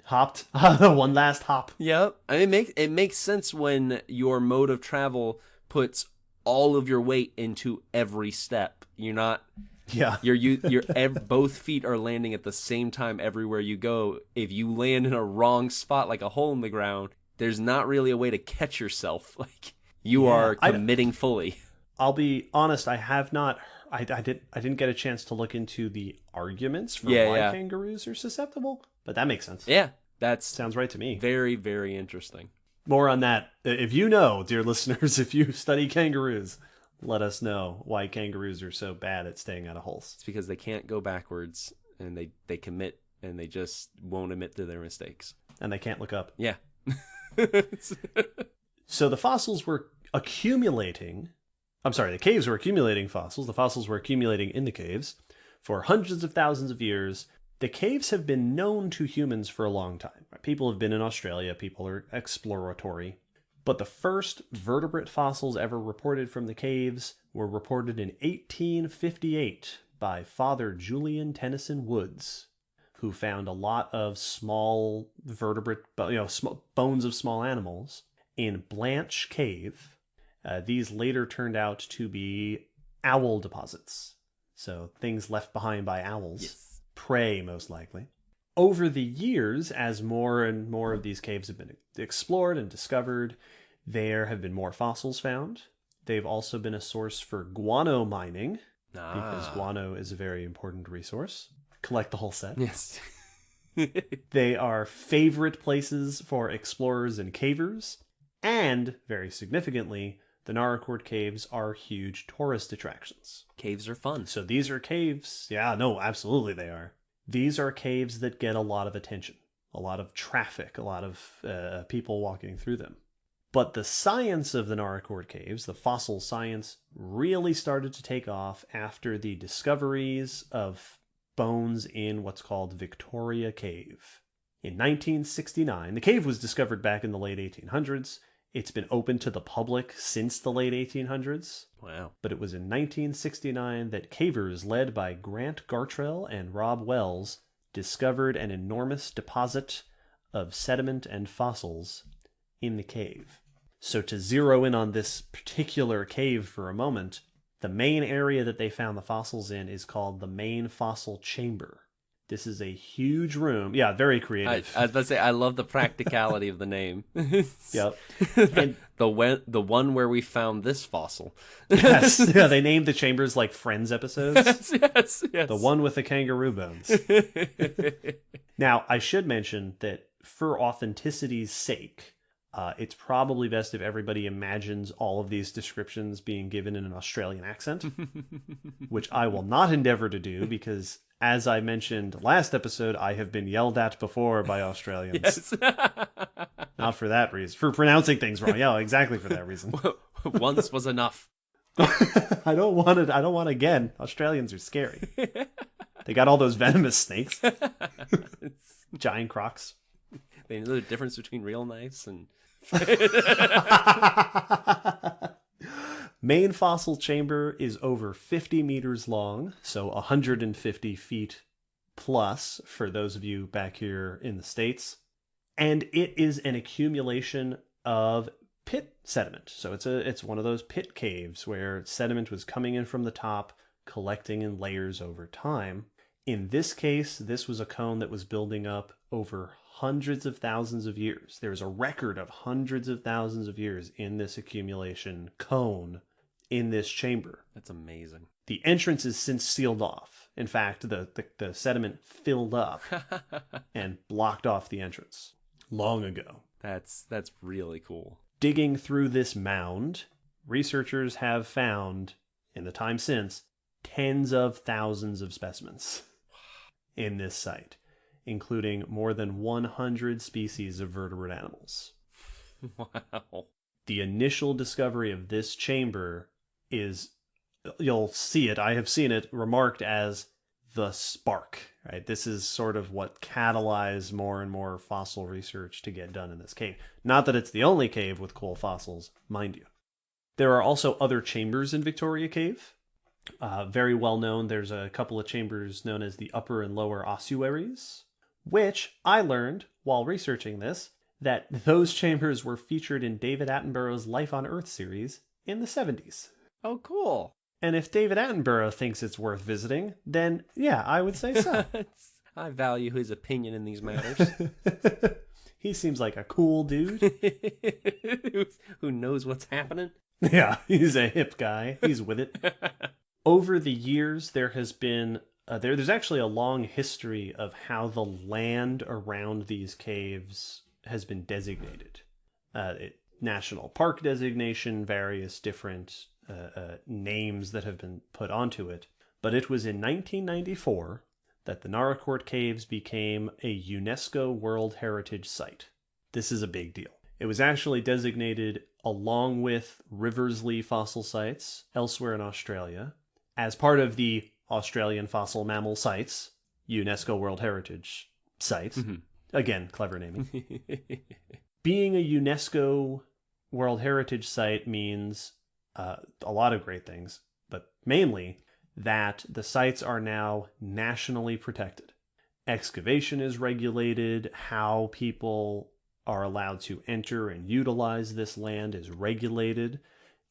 Hopped. One last hop. Yep. I mean, it makes sense when your mode of travel puts all of your weight into every step. You're not. Yeah. Both feet are landing at the same time everywhere you go. If you land in a wrong spot, like a hole in the ground, there's not really a way to catch yourself. Like you are committing fully. I'll be honest. I have not. I didn't get a chance to look into the arguments for why kangaroos are susceptible. But that makes sense. Yeah, that sounds right to me. Very, very interesting. More on that. If you know, dear listeners, if you study kangaroos, let us know why kangaroos are so bad at staying out of holes. It's because they can't go backwards, and they commit, and they just won't admit to their mistakes. And they can't look up. Yeah. So the fossils were accumulating... I'm sorry, the caves were accumulating fossils. The fossils were accumulating in the caves for hundreds of thousands of years. The caves have been known to humans for a long time. People have been in Australia. People are exploratory. But the first vertebrate fossils ever reported from the caves were reported in 1858 by Father Julian Tennyson Woods, who found a lot of small vertebrate, bones of small animals in Blanche Cave. These later turned out to be owl deposits. So things left behind by owls. Yes. Prey, most likely. Over the years, as more and more of these caves have been explored and discovered, there have been more fossils found. They've also been a source for guano mining, because guano is a very important resource. Collect the whole set. Yes. They are favorite places for explorers and cavers, and, very significantly, the Naracoorte caves are huge tourist attractions. Caves are fun. So these are caves. Yeah, no, absolutely they are. These are caves that get a lot of attention, a lot of traffic, a lot of people walking through them. But the science of the Naracoorte caves, the fossil science, really started to take off after the discoveries of bones in what's called Victoria Cave. In 1969, the cave was discovered back in the late 1800s. It's been open to the public since the late 1800s. Wow. But it was in 1969 that cavers led by Grant Gartrell and Rob Wells discovered an enormous deposit of sediment and fossils in the cave. So to zero in on this particular cave for a moment, the main area that they found the fossils in is called the main fossil chamber. This is a huge room. Yeah, very creative. I was about to say, I love the practicality of the name. Yep. And the one where we found this fossil. yes, yeah, they named the chambers like Friends episodes. Yes. The one with the kangaroo bones. Now, I should mention that for authenticity's sake, it's probably best if everybody imagines all of these descriptions being given in an Australian accent, which I will not endeavor to do because, as I mentioned last episode, I have been yelled at before by Australians. Yes. Not for that reason. For pronouncing things wrong. Yeah, exactly for that reason. Once was enough. I don't want it. I don't want again. Australians are scary. They got all those venomous snakes. Giant crocs. They know the difference between real knives and... Main fossil chamber is over 50 meters long, so 150 feet plus for those of you back here in the States. And it is an accumulation of pit sediment. So it's one of those pit caves where sediment was coming in from the top, collecting in layers over time. In this case, this was a cone that was building up over hundreds of thousands of years. There's a record of hundreds of thousands of years in this accumulation cone in this chamber. That's amazing. The entrance is since sealed off. In fact, the sediment filled up and blocked off the entrance long ago. That's really cool. Digging through this mound, researchers have found, in the time since, tens of thousands of specimens in this site, including more than 100 species of vertebrate animals. Wow. The initial discovery of this chamber is, you'll see it, I have seen it, remarked as the spark, right? This is sort of what catalyzed more and more fossil research to get done in this cave. Not that it's the only cave with cool fossils, mind you. There are also other chambers in Victoria Cave. Very well known, there's a couple of chambers known as the upper and lower ossuaries, which I learned while researching this, that those chambers were featured in David Attenborough's Life on Earth series in the 70s. Oh, cool. And if David Attenborough thinks it's worth visiting, then yeah, I would say so. I value his opinion in these matters. He seems like a cool dude. Who knows what's happening? Yeah, he's a hip guy. He's with it. Over the years, there has been... there's actually a long history of how the land around these caves has been designated. National park designation, various different names that have been put onto it. But it was in 1994 that the Naracoorte Caves became a UNESCO World Heritage Site. This is a big deal. It was actually designated along with Riversley fossil sites elsewhere in Australia as part of the Australian Fossil Mammal Sites, UNESCO World Heritage Site. Mm-hmm. Again, clever naming. Being a UNESCO World Heritage Site means a lot of great things, but mainly that the sites are now nationally protected. Excavation is regulated, how people are allowed to enter and utilize this land is regulated.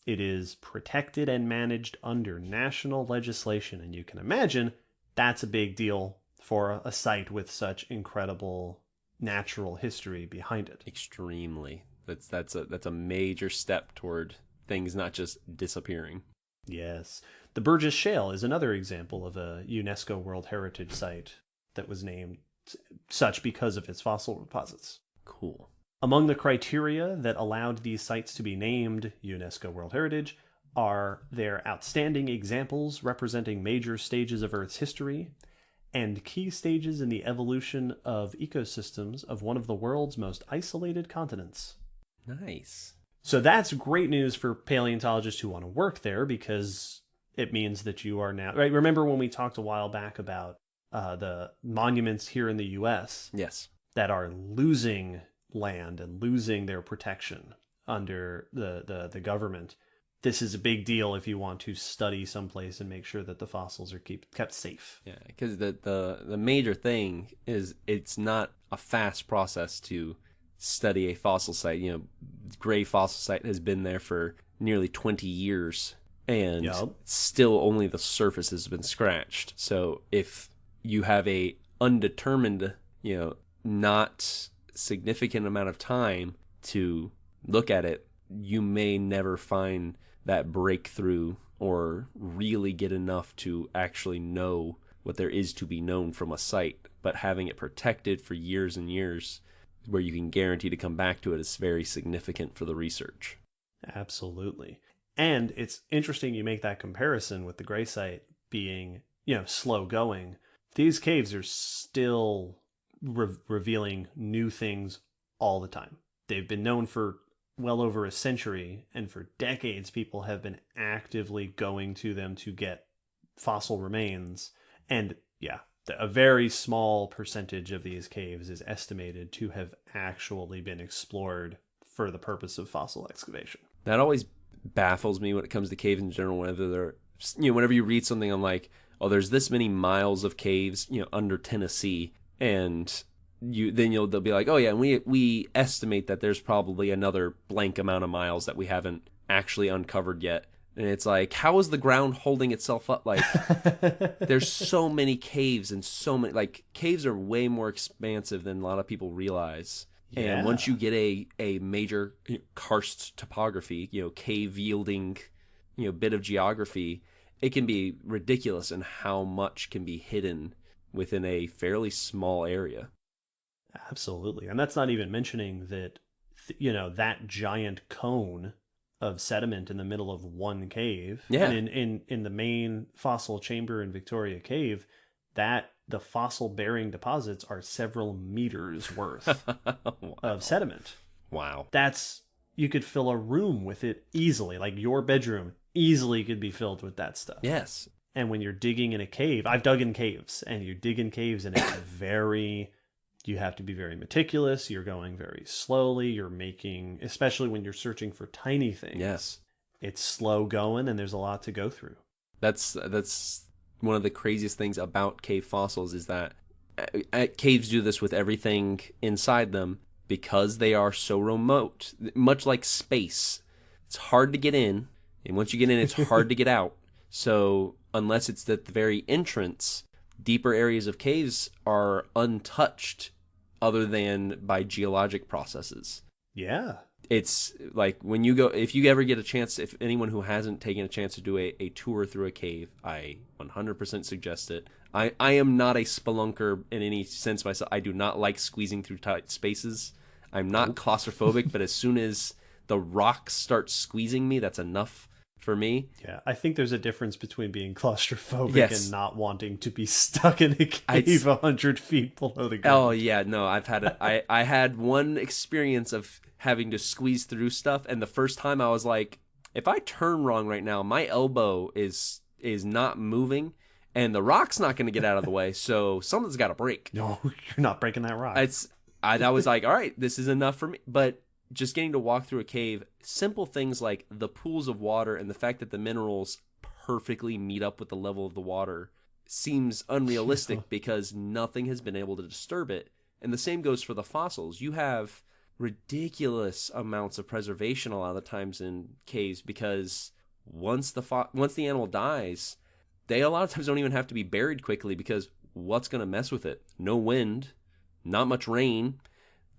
It is protected and managed under national legislation, and you can imagine that's a big deal for a site with such incredible natural history behind it. Extremely. That's a major step toward things not just disappearing. Yes. The Burgess Shale is another example of a UNESCO World Heritage Site that was named such because of its fossil deposits. Cool. Among the criteria that allowed these sites to be named UNESCO World Heritage are their outstanding examples representing major stages of Earth's history and key stages in the evolution of ecosystems of one of the world's most isolated continents. Nice. So that's great news for paleontologists who want to work there because it means that you are now... Right? Remember when we talked a while back about the monuments here in the U.S.? Yes. That are losing land and losing their protection under the government. This is a big deal if you want to study someplace and make sure that the fossils are kept safe. Yeah, because the major thing is it's not a fast process to study a fossil site. You know, Gray Fossil Site has been there for nearly 20 years, and still only the surface has been scratched. So if you have a undetermined, not significant amount of time to look at it, you may never find that breakthrough or really get enough to actually know what there is to be known from a site. But having it protected for years and years, where you can guarantee to come back to it, is very significant for the research. Absolutely. And it's interesting you make that comparison with the gray site being, slow going. These caves are still revealing new things all the time. They've been known for well over a century, and for decades people have been actively going to them to get fossil remains. And yeah, a very small percentage of these caves is estimated to have actually been explored for the purpose of fossil excavation. That always baffles me when it comes to caves in general. Whenever whenever you read something on like, oh, there's this many miles of caves, under Tennessee, and they'll be like, oh yeah, and we estimate that there's probably another blank amount of miles that we haven't actually uncovered yet. And it's like, how is the ground holding itself up? Like, there's so many caves, and so many, like, caves are way more expansive than a lot of people realize. Yeah. And once you get a major karst topography, cave yielding, bit of geography, it can be ridiculous in how much can be hidden within a fairly small area. Absolutely. And that's not even mentioning that, that giant cone of sediment in the middle of one cave. Yeah. And in the main fossil chamber in Victoria Cave, that the fossil bearing deposits are several meters worth Wow. of sediment. Wow. You could fill a room with it easily. Like your bedroom easily could be filled with that stuff. Yes. And when you're digging in a cave, I've dug in caves, and you dig in caves, and it's you have to be very meticulous. You're going very slowly. You're making, especially when you're searching for tiny things. Yes. It's slow going, and there's a lot to go through. That's one of the craziest things about cave fossils, is that caves do this with everything inside them because they are so remote, much like space. It's hard to get in, and once you get in, it's hard to get out. So unless it's at the very entrance, deeper areas of caves are untouched other than by geologic processes. Yeah. It's like when you go, if you ever get a chance, if anyone who hasn't taken a chance to do a tour through a cave, I 100% suggest it. I am not a spelunker in any sense myself. I do not like squeezing through tight spaces. I'm not claustrophobic, but as soon as the rocks start squeezing me, that's enough for me. Yeah, I think there's a difference between being claustrophobic and not wanting to be stuck in a cave 100 feet below the ground. Oh yeah, no, I had one experience of having to squeeze through stuff, and the first time I was like, if I turn wrong right now, my elbow is not moving, and the rock's not going to get out of the way, so something's got to break. No, you're not breaking that rock. I was like, all right, this is enough for me, but just getting to walk through a cave, simple things like the pools of water and the fact that the minerals perfectly meet up with the level of the water seems unrealistic because nothing has been able to disturb it. And the same goes for the fossils. You have ridiculous amounts of preservation a lot of the times in caves because once the animal dies, they a lot of times don't even have to be buried quickly because what's going to mess with it? No wind, not much rain,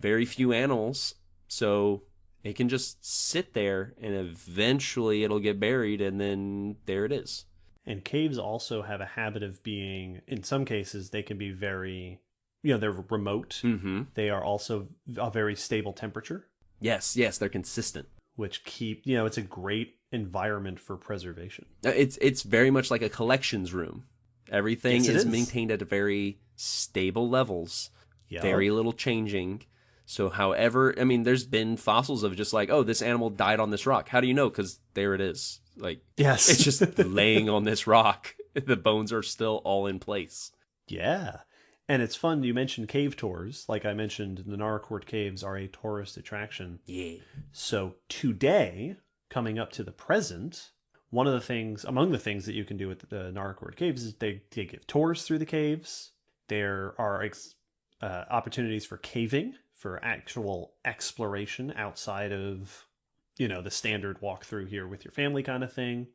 very few animals. So it can just sit there and eventually it'll get buried and then there it is. And caves also have a habit of being, in some cases, they can be very, they're remote. Mm-hmm. They are also a very stable temperature. Yes, they're consistent. Which it's a great environment for preservation. It's very much like a collections room. Everything is maintained at very stable levels. Yep. Very little changing. So however, I mean, there's been fossils of just like, oh, this animal died on this rock. How do you know? Because there it is. Like, yes, it's just laying on this rock. The bones are still all in place. Yeah. And it's fun. You mentioned cave tours. Like I mentioned, the Naracoorte caves are a tourist attraction. Yeah. So today, coming up to the present, among the things that you can do with the Naracoorte caves is they give tours through the caves. There are opportunities for caving, for actual exploration outside of, the standard walkthrough here with your family kind of thing.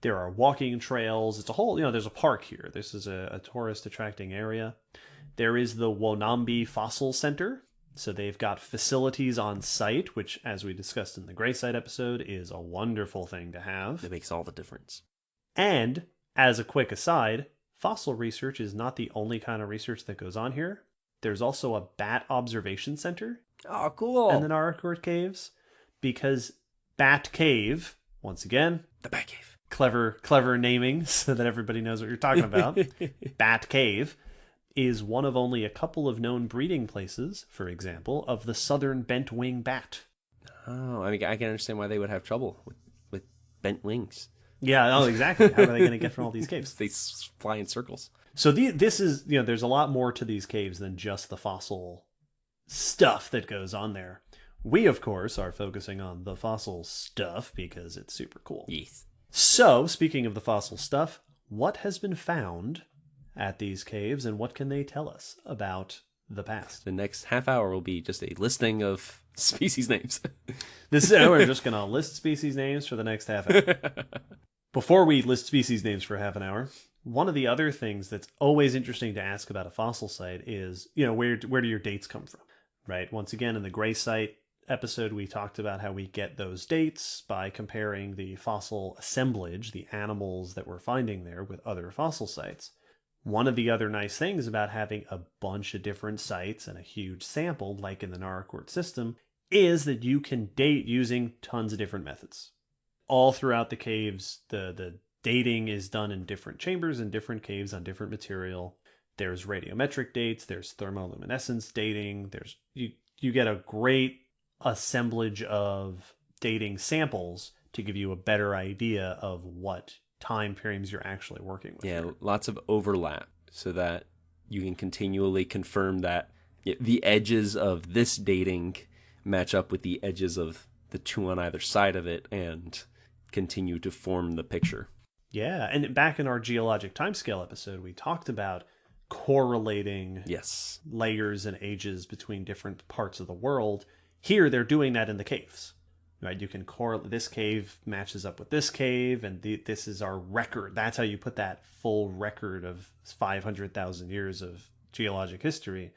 There are walking trails. It's a whole, there's a park here. This is a tourist attracting area. There is the Wonambi Fossil Center. So they've got facilities on site, which, as we discussed in the Gray Site episode, is a wonderful thing to have. It makes all the difference. And, as a quick aside, fossil research is not the only kind of research that goes on here. There's also a bat observation center. Oh, cool. In the Naracoorte Caves. Because Bat Cave, once again... The Bat Cave. Clever naming so that everybody knows what you're talking about. Bat Cave is one of only a couple of known breeding places, for example, of the southern bent-wing bat. Oh, I mean, I can understand why they would have trouble with bent wings. Yeah, oh, exactly. How are they going to get from all these caves? They fly in circles. So this is, there's a lot more to these caves than just the fossil stuff that goes on there. We, of course, are focusing on the fossil stuff because it's super cool. Yes. So, speaking of the fossil stuff, what has been found at these caves, and what can they tell us about the past? The next half hour will be just a listing of species names. We're just going to list species names for the next half hour. Before we list species names for half an hour, one of the other things that's always interesting to ask about a fossil site is, where do your dates come from, right? Once again, in the Gray Site episode, we talked about how we get those dates by comparing the fossil assemblage, the animals that we're finding there, with other fossil sites. One of the other nice things about having a bunch of different sites and a huge sample, like in the Naracoorte system, is that you can date using tons of different methods. All throughout the caves, the dating is done in different chambers and different caves on different material. There's radiometric dates, there's thermoluminescence dating, you get a great assemblage of dating samples to give you a better idea of what time frames you're actually working with. Yeah, lots of overlap so that you can continually confirm that the edges of this dating match up with the edges of the two on either side of it and continue to form the picture. Yeah, and back in our geologic timescale episode, we talked about correlating layers and ages between different parts of the world. Here, they're doing that in the caves. Right, you can correlate, this cave matches up with this cave, and this is our record. That's how you put that full record of 500,000 years of geologic history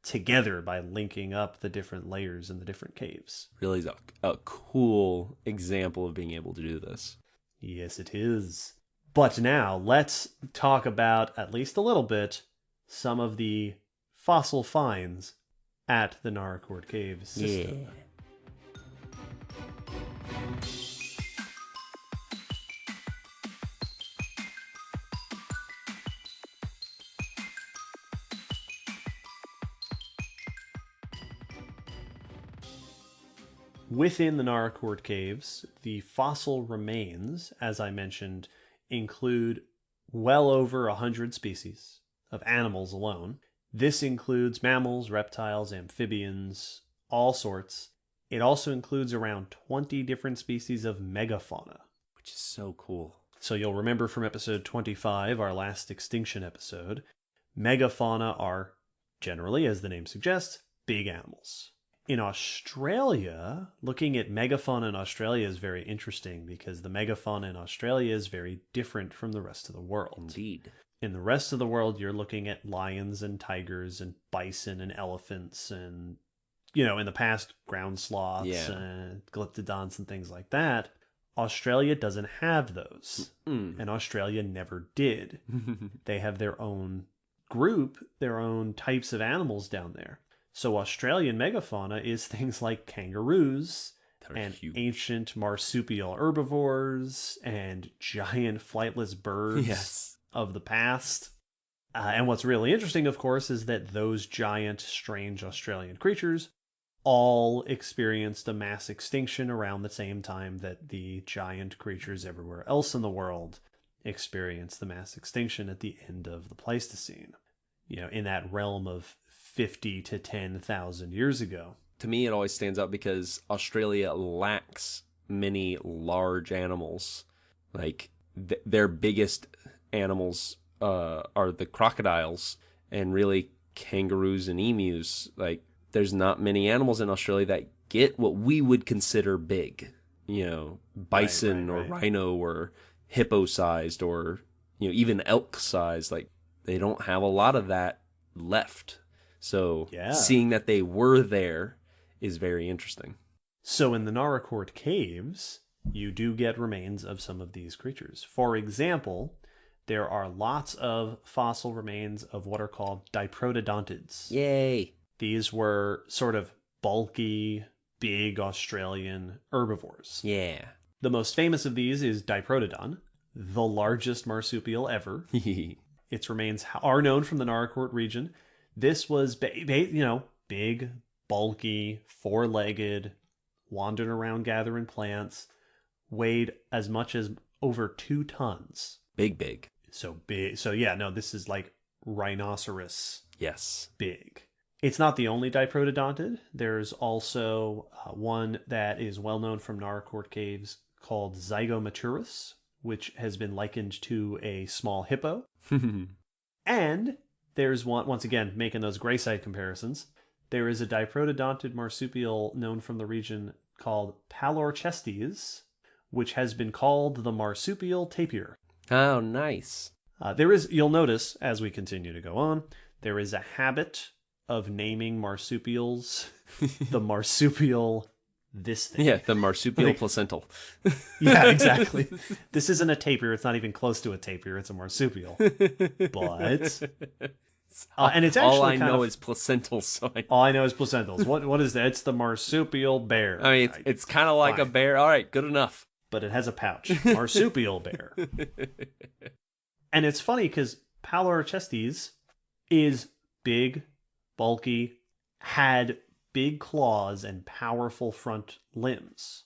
together, by linking up the different layers in the different caves. Really a cool example of being able to do this. Yes, it is. But now, let's talk about, at least a little bit, some of the fossil finds at the Naracoorte Cave system. Yeah. Within the Naracoorte Caves, the fossil remains, as I mentioned, include well over 100 species of animals alone. This includes mammals, reptiles, amphibians, all sorts. It also includes around 20 different species of megafauna. Which is so cool. So you'll remember from episode 25, our last extinction episode, megafauna are generally, as the name suggests, big animals. In Australia, looking at megafauna in Australia is very interesting because the megafauna in Australia is very different from the rest of the world. Indeed. In the rest of the world, you're looking at lions and tigers and bison and elephants and, in the past, ground sloths and glyptodons and things like that. Australia doesn't have those. And Australia never did. They have their own group, their own types of animals down there. So Australian megafauna is things like kangaroos and huge. Ancient marsupial herbivores and giant flightless birds of the past. And what's really interesting, of course, is that those giant, strange Australian creatures all experienced a mass extinction around the same time that the giant creatures everywhere else in the world experienced the mass extinction at the end of the Pleistocene. In that realm of 50 to 10,000 years ago. To me, it always stands out because Australia lacks many large animals. Like, their biggest animals are the crocodiles, and really kangaroos and emus. Like, there's not many animals in Australia that get what we would consider big. Bison or rhino or hippo-sized or, even elk-sized. Like, they don't have a lot of that left. So Yeah. seeing that they were there is very interesting. So in the Naracoorte caves, you do get remains of some of these creatures. For example, there are lots of fossil remains of what are called diprotodontids. Yay! These were sort of bulky, big Australian herbivores. Yeah. The most famous of these is Diprotodon, the largest marsupial ever. Its remains are known from the Naracoorte region. This was, big, bulky, four-legged, wandering around gathering plants, weighed as much as over 2 tons. Big. So big. So yeah, no, this is like rhinoceros Yes. big. It's not the only diprotodontid. There's also one that is well known from Naracoorte caves called Zygomaturus, which has been likened to a small hippo. And there's one, once again, making those gray side comparisons. There is a diprotodontid marsupial known from the region called Palorchestes, which has been called the marsupial tapir. Oh, nice. You'll notice as we continue to go on, there is a habit of naming marsupials the marsupial this thing. Yeah, the marsupial placental. Yeah, exactly. This isn't a tapir. It's not even close to a tapir. It's a marsupial. But and it's actually all I know is placental. So all I know is placentals. What is that? It's the marsupial bear. I mean, it's kind of like a bear. All right, good enough. But it has a pouch. Marsupial bear. And it's funny because Palorchestes is big, bulky, had big claws and powerful front limbs,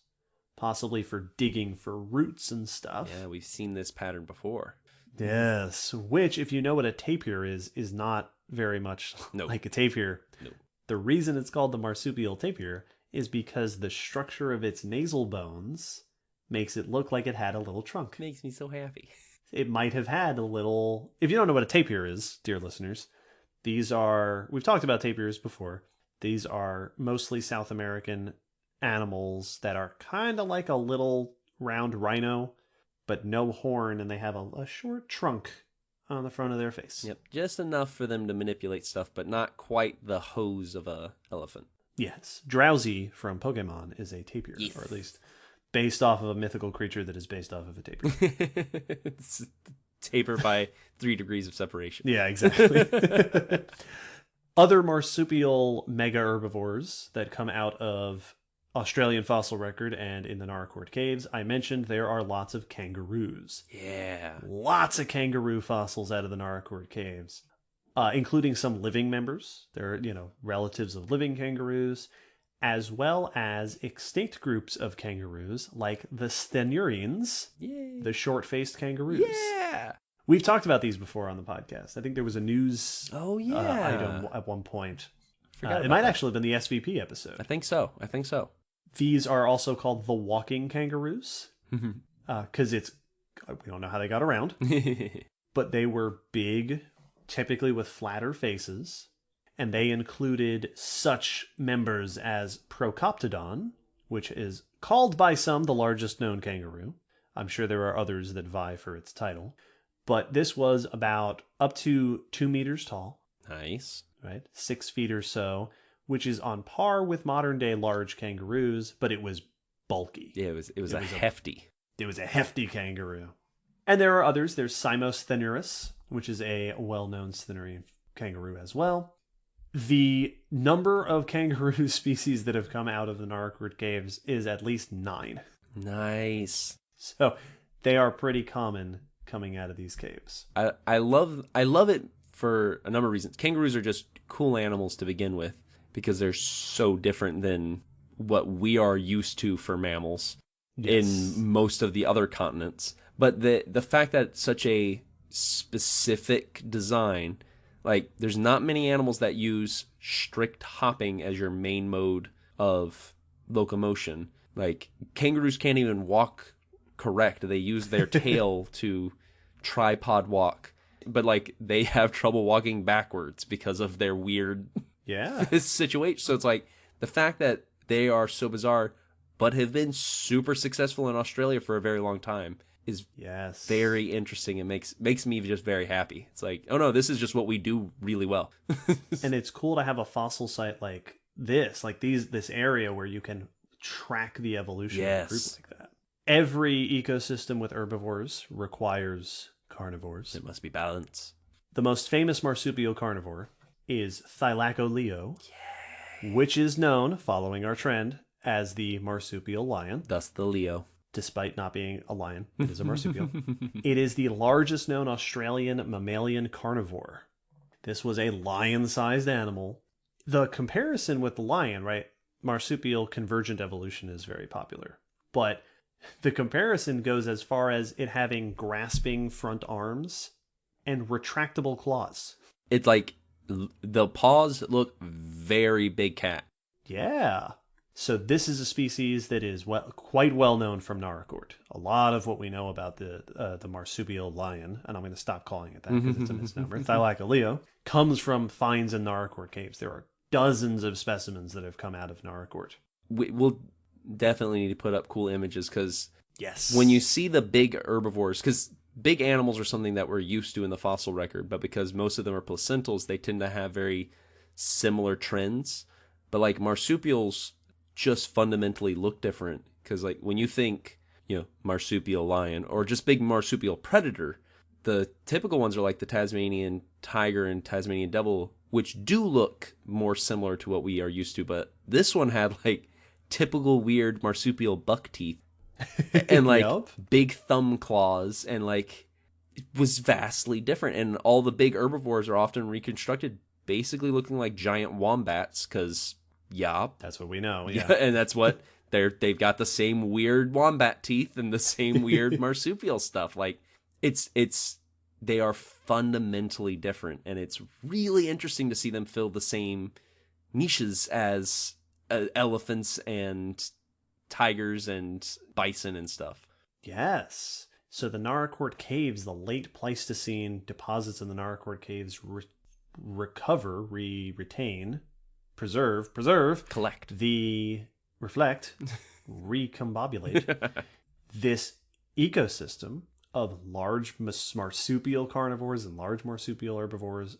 possibly for digging for roots and stuff. Yeah, we've seen this pattern before. Yes, which, if you know what a tapir is not very much like a tapir. No. The reason it's called the marsupial tapir is because the structure of its nasal bones makes it look like it had a little trunk. Makes me so happy. It might have had a little... If you don't know what a tapir is, dear listeners, these are... We've talked about tapirs before. These are mostly South American animals that are kind of like a little round rhino, but no horn, and they have a short trunk on the front of their face. Yep, just enough for them to manipulate stuff, but not quite the hose of a elephant. Yes. Drowsy from Pokemon is a tapir, Yes. or at least based off of a mythical creature that is based off of a tapir. It's taper by 3 degrees of separation. Yeah, exactly. Other marsupial mega herbivores that come out of Australian fossil record and in the Naracoorte caves, I mentioned there are lots of kangaroos. Yeah. Lots of kangaroo fossils out of the Naracoorte caves, including some living members. They're, relatives of living kangaroos, as well as extinct groups of kangaroos like the Sthenurines, Yay. the short-faced kangaroos. Yeah. We've talked about these before on the podcast. I think there was a news item at one point. It might actually have been the SVP episode. I think so. These are also called the walking kangaroos because we don't know how they got around, but they were big, typically with flatter faces, and they included such members as Procoptodon, which is called by some the largest known kangaroo. I'm sure there are others that vie for its title. But this was about up to 2 meters tall. Nice. Right? 6 feet or so, which is on par with modern day large kangaroos, but it was bulky. Yeah, it was hefty. It was a hefty kangaroo. And there are others. There's Simosthenurus, which is a well-known Sthenurian kangaroo as well. The number of kangaroo species that have come out of the Naracoorte caves is at least 9. Nice. So they are pretty common coming out of these caves. I love it for a number of reasons. Kangaroos are just cool animals to begin with because they're so different than what we are used to for mammals in most of the other continents. But the fact that such a specific design, like there's not many animals that use strict hopping as your main mode of locomotion. Like kangaroos can't even walk correct. They use their tail to tripod walk, but like they have trouble walking backwards because of their weird situation. So it's like the fact that they are so bizarre but have been super successful in Australia for a very long time is Yes. very interesting. It makes me just very happy. It's like, oh no, this is just what we do really well. And it's cool to have a fossil site like this, this area where you can track the evolution of a group Yes. like that. Every ecosystem with herbivores requires carnivores. It must be balance. The most famous marsupial carnivore is Thylacoleo, which is known, following our trend, as the marsupial lion. Thus the Leo. Despite not being a lion, it is a marsupial. It is the largest known Australian mammalian carnivore. This was a lion-sized animal. The comparison with the lion, right? Marsupial convergent evolution is very popular. But the comparison goes as far as it having grasping front arms and retractable claws. It's like the paws look very big cat. Yeah. So this is a species that is quite well known from Naracoorte. A lot of what we know about the marsupial lion, and I'm going to stop calling it that because it's a misnomer, Thylacoleo, comes from finds in Naracoorte caves. There are dozens of specimens that have come out of Naracoorte. We'll definitely need to put up cool images because yes, when you see the big herbivores, because big animals are something that we're used to in the fossil record, but because most of them are placentals, they tend to have very similar trends. But like marsupials just fundamentally look different because like when you think, marsupial lion or just big marsupial predator, the typical ones are like the Tasmanian tiger and Tasmanian devil, which do look more similar to what we are used to. But this one had like typical weird marsupial buck teeth and like big thumb claws, and like it was vastly different. And all the big herbivores are often reconstructed basically looking like giant wombats because that's what we know. Yeah, and that's what they've got the same weird wombat teeth and the same weird marsupial stuff. Like they are fundamentally different, and it's really interesting to see them fill the same niches as elephants and tigers and bison and stuff. Yes. So the Naracoorte caves, the late Pleistocene deposits in the Naracoorte caves retain, preserve, collect, reflect, recombobulate this ecosystem of large marsupial carnivores and large marsupial herbivores,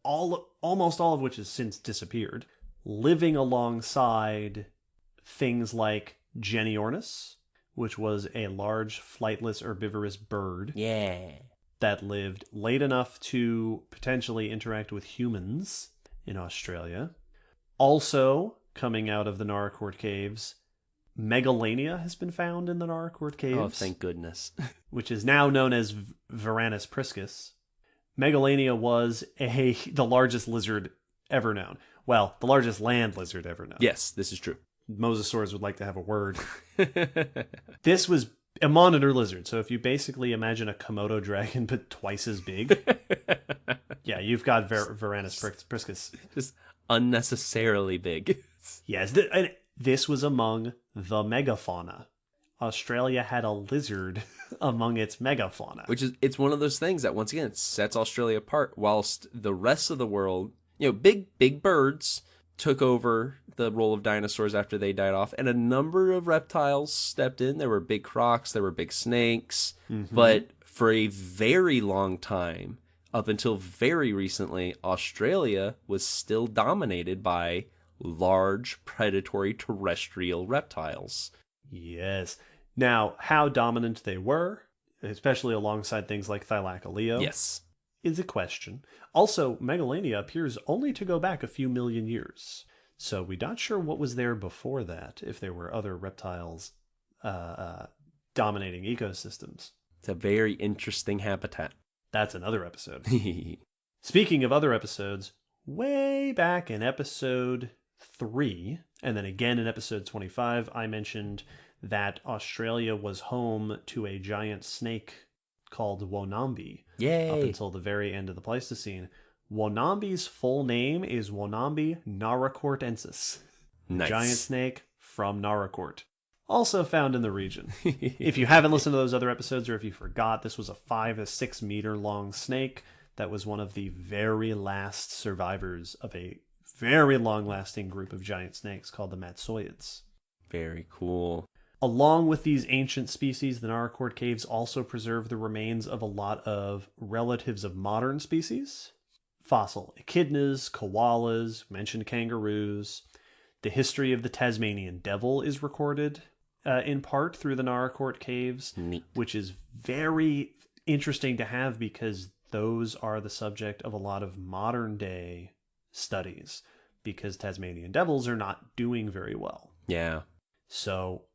almost all of which has since disappeared, living alongside things like Geniornis, which was a large flightless herbivorous bird. Yeah. That lived late enough to potentially interact with humans in Australia. Also, coming out of the Naracoorte caves, Megalania has been found in the Naracoorte caves. Oh, thank goodness. Which is now known as Varanus priscus. Megalania was the largest lizard ever known. Well, the largest land lizard ever known. Yes, this is true. Mosasaurs would like to have a word. This was a monitor lizard. So if you basically imagine a Komodo dragon but twice as big, yeah, you've got Varanus priscus. Just unnecessarily big. Yes, this was among the megafauna. Australia had a lizard among its megafauna. It's one of those things that, once again, sets Australia apart, whilst the rest of the world, big birds took over the role of dinosaurs after they died off, and a number of reptiles stepped in. There were big crocs, there were big snakes, but for a very long time, up until very recently, Australia was still dominated by large predatory terrestrial reptiles. Yes. Now, how dominant they were, especially alongside things like Thylacoleo, yes, is a question. Also, Megalania appears only to go back a few million years. So we're not sure what was there before that, if there were other reptiles dominating ecosystems. It's a very interesting habitat. That's another episode. Speaking of other episodes, way back in episode 3, and then again in episode 25, I mentioned that Australia was home to a giant snake called Wonambi. Yay! Up until the very end of the Pleistocene. Wonambi's full name is Wonambi naracoortensis. Nice. Giant snake from Naracoorte. Also found in the region. If you haven't listened to those other episodes, or if you forgot, this was a 5 to 6 meter long snake that was one of the very last survivors of a very long lasting group of giant snakes called the Matsoids. Very cool. Along with these ancient species, the Naracoorte caves also preserve the remains of a lot of relatives of modern species. Fossil echidnas, koalas, mentioned kangaroos. The history of the Tasmanian devil is recorded in part through the Naracoorte caves, Neat. which is very interesting to have because those are the subject of a lot of modern day studies because Tasmanian devils are not doing very well. Yeah. So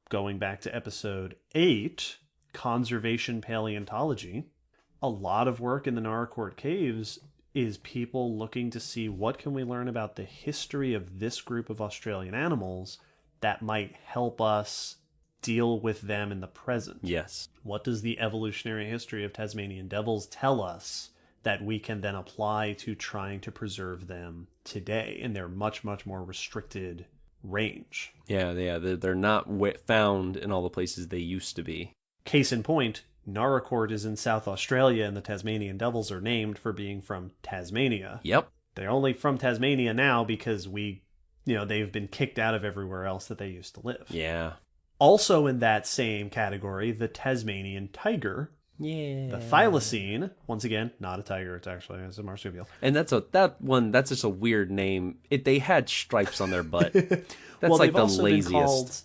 going back to episode 8, conservation paleontology, a lot of work in the Naracoorte caves is people looking to see what can we learn about the history of this group of Australian animals that might help us deal with them in the present. Yes. What does the evolutionary history of Tasmanian devils tell us that we can then apply to trying to preserve them today in their much, much more restricted range? Yeah, they're not found in all the places they used to be. Case in point, Naracoorte is in South Australia and the Tasmanian devils are named for being from Tasmania. Yep. They're only from Tasmania now because they've been kicked out of everywhere else that they used to live. Yeah. Also in that same category, the Tasmanian tiger. Yeah. The thylacine, once again, not a tiger, it's a marsupial. And that's just a weird name. They had stripes on their butt. That's well, like the also laziest.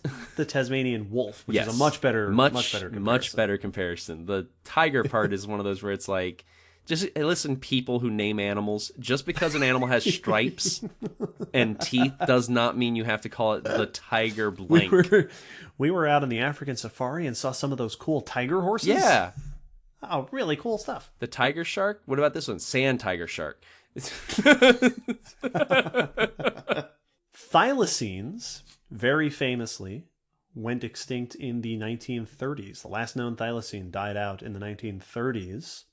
Been called the Tasmanian wolf, which is a much better comparison. The tiger part is one of those where it's like, just listen, people who name animals, just because an animal has stripes and teeth does not mean you have to call it the tiger blank. We were out on the African safari and saw some of those cool tiger horses. Yeah. Oh, really cool stuff. The tiger shark? What about this one? Sand tiger shark. Thylacines, very famously, went extinct in the 1930s. The last known thylacine died out in the 1930s.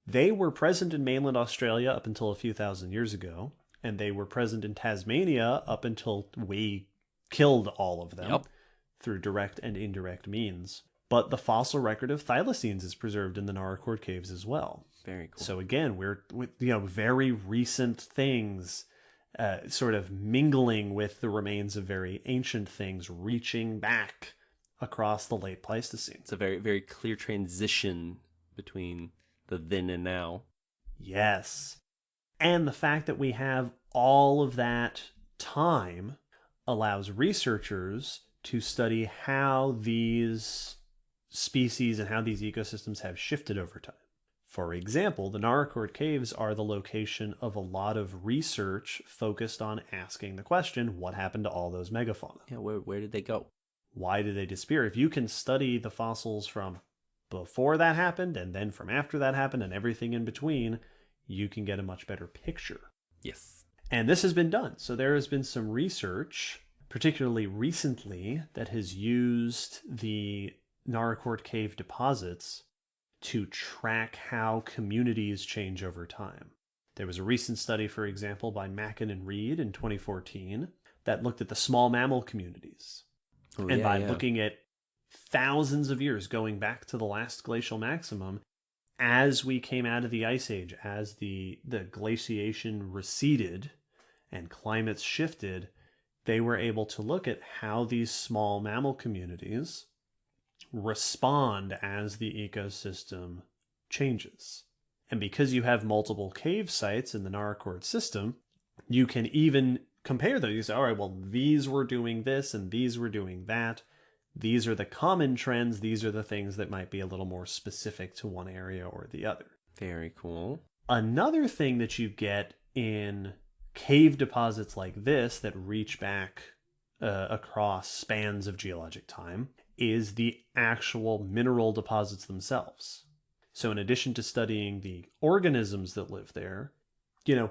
They were present in mainland Australia up until a few thousand years ago, and they were present in Tasmania up until we killed all of them through direct and indirect means. But the fossil record of thylacines is preserved in the Naracoorte caves as well. Very cool. So again, we're very recent things sort of mingling with the remains of very ancient things reaching back across the late Pleistocene. It's a very, very clear transition between the then and now. Yes. And the fact that we have all of that time allows researchers to study how these species and how these ecosystems have shifted over time. For example, the Naracoorte caves are the location of a lot of research focused on asking the question, what happened to all those megafauna? Yeah, where did they go? Why did they disappear? If you can study the fossils from before that happened and then from after that happened and everything in between, you can get a much better picture. Yes. And this has been done. So there has been some research, particularly recently, that has used the Naracoorte cave deposits to track how communities change over time. There was a recent study, for example, by Mackin and Reed in 2014 that looked at the small mammal communities. Looking at thousands of years going back to the last glacial maximum, as we came out of the Ice Age, as the glaciation receded and climates shifted, they were able to look at how these small mammal communities respond as the ecosystem changes. And because you have multiple cave sites in the Naracoorte system, you can even compare those. You say, all right, well, these were doing this and these were doing that. These are the common trends. These are the things that might be a little more specific to one area or the other. Very cool. Another thing that you get in cave deposits like this that reach back across spans of geologic time is the actual mineral deposits themselves. So in addition to studying the organisms that live there,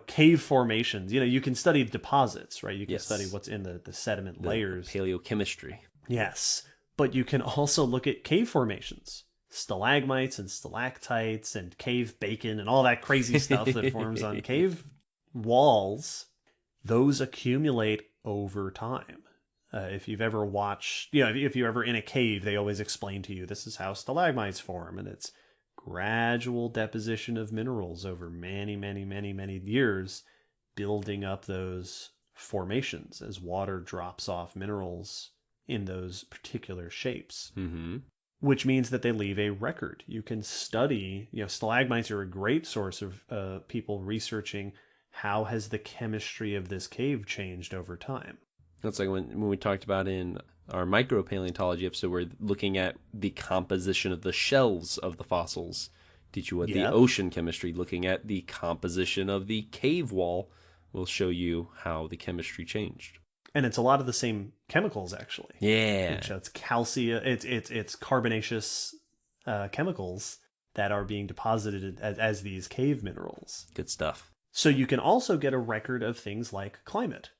cave formations, you can study deposits, right? You can study what's in the sediment layers. Paleochemistry. Yes. But you can also look at cave formations, stalagmites and stalactites and cave bacon and all that crazy stuff that forms on cave walls. Those accumulate over time. If you've ever watched, if you're ever in a cave, they always explain to you, this is how stalagmites form. And it's gradual deposition of minerals over many, many, many, many years, building up those formations as water drops off minerals in those particular shapes. Mm-hmm. Which means that they leave a record. You can study, stalagmites are a great source of people researching how has the chemistry of this cave changed over time. That's like when we talked about in our micropaleontology episode, we're looking at the composition of the shells of the fossils. Teach you what the ocean chemistry, looking at the composition of the cave wall, will show you how the chemistry changed. And it's a lot of the same chemicals, actually. Yeah. It's calcium. It's carbonaceous chemicals that are being deposited as these cave minerals. Good stuff. So you can also get a record of things like climate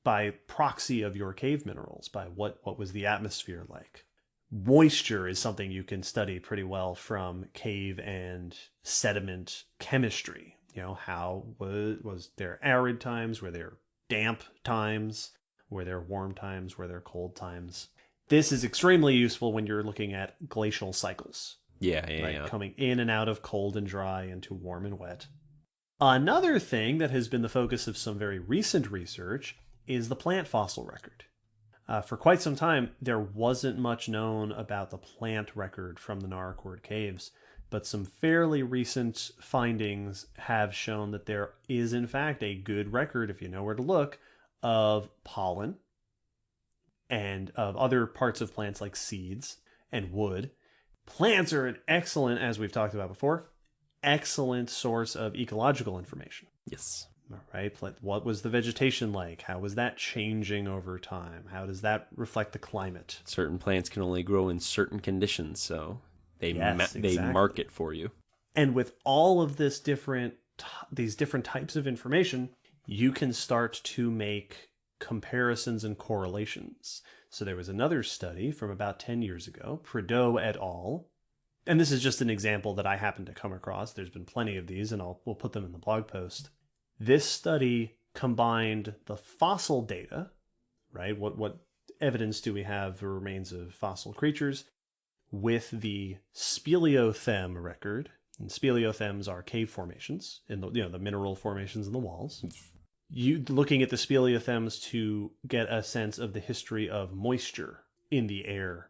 by proxy of your cave minerals, by what was the atmosphere like. Moisture is something you can study pretty well from cave and sediment chemistry. How was there arid times? Were there damp times? Were there warm times? Were there cold times? This is extremely useful when you're looking at glacial cycles. Yeah. Coming in and out of cold and dry into warm and wet. Another thing that has been the focus of some very recent research is the plant fossil record. For quite some time, there wasn't much known about the plant record from the Naracoorte caves, but some fairly recent findings have shown that there is, in fact, a good record, if you know where to look, of pollen and of other parts of plants like seeds and wood. Plants are an excellent, as we've talked about before, excellent source of ecological information. Yes. All right. What was the vegetation like? How was that changing over time? How does that reflect the climate? Certain plants can only grow in certain conditions, so they mark it for you. And with all of these different types of information, you can start to make comparisons and correlations. So there was another study from about 10 years ago, Prideaux et al. And this is just an example that I happened to come across. There's been plenty of these, and we'll put them in the blog post. This study combined the fossil data, right? What evidence do we have for remains of fossil creatures, with the speleothem record. And speleothems are cave formations in the mineral formations in the walls. You looking at the speleothems to get a sense of the history of moisture in the air,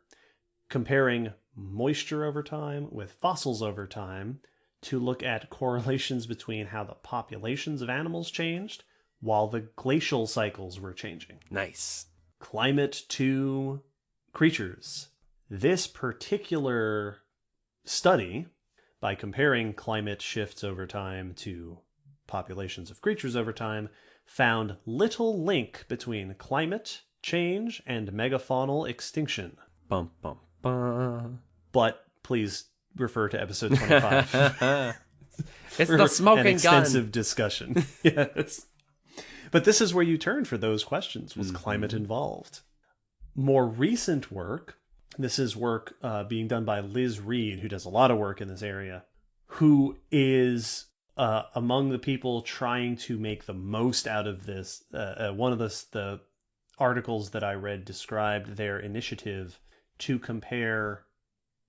comparing moisture over time with fossils over time to look at correlations between how the populations of animals changed while the glacial cycles were changing. Nice. Climate to creatures. This particular study, by comparing climate shifts over time to populations of creatures over time, found little link between climate change and megafaunal extinction. Bum, bum, bum. But please refer to episode 25. It's the smoking gun. An extensive discussion. Yes. But this is where you turn for those questions. Was climate involved? More recent work, this is work being done by Liz Reed, who does a lot of work in this area, who is among the people trying to make the most out of this. One of the articles that I read described their initiative to compare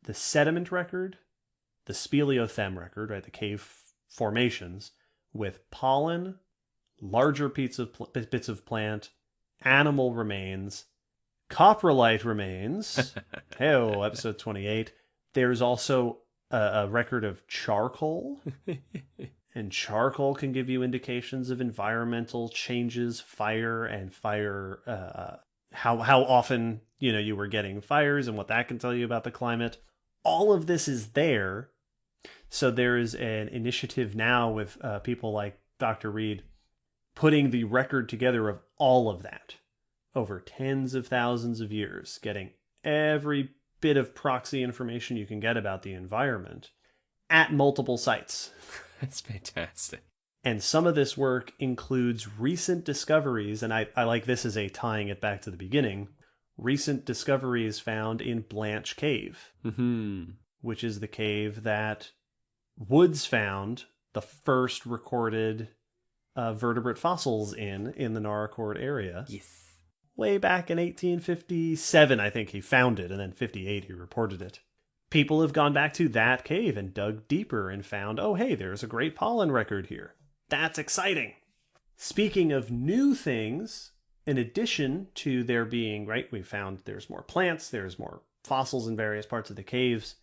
the sediment record, the speleothem record, right, the cave formations, with pollen, larger bits of plant, animal remains, coprolite remains. Hey-oh, episode 28. There's also a record of charcoal. And charcoal can give you indications of environmental changes, fire, how often you were getting fires and what that can tell you about the climate. All of this is there. So there is an initiative now with people like Dr. Reed putting the record together of all of that over tens of thousands of years, getting every bit of proxy information you can get about the environment at multiple sites. That's fantastic. And some of this work includes recent discoveries, and I like this as a tying it back to the beginning, recent discoveries found in Blanche Cave, which is the cave that Woods found the first recorded vertebrate fossils in the Naracoorte area. Yes. Way back in 1857, I think he found it, and then 58 he reported it. People have gone back to that cave and dug deeper and found, oh, hey, there's a great pollen record here. That's exciting. Speaking of new things, in addition to there being, right, we found there's more plants, there's more fossils in various parts of the caves.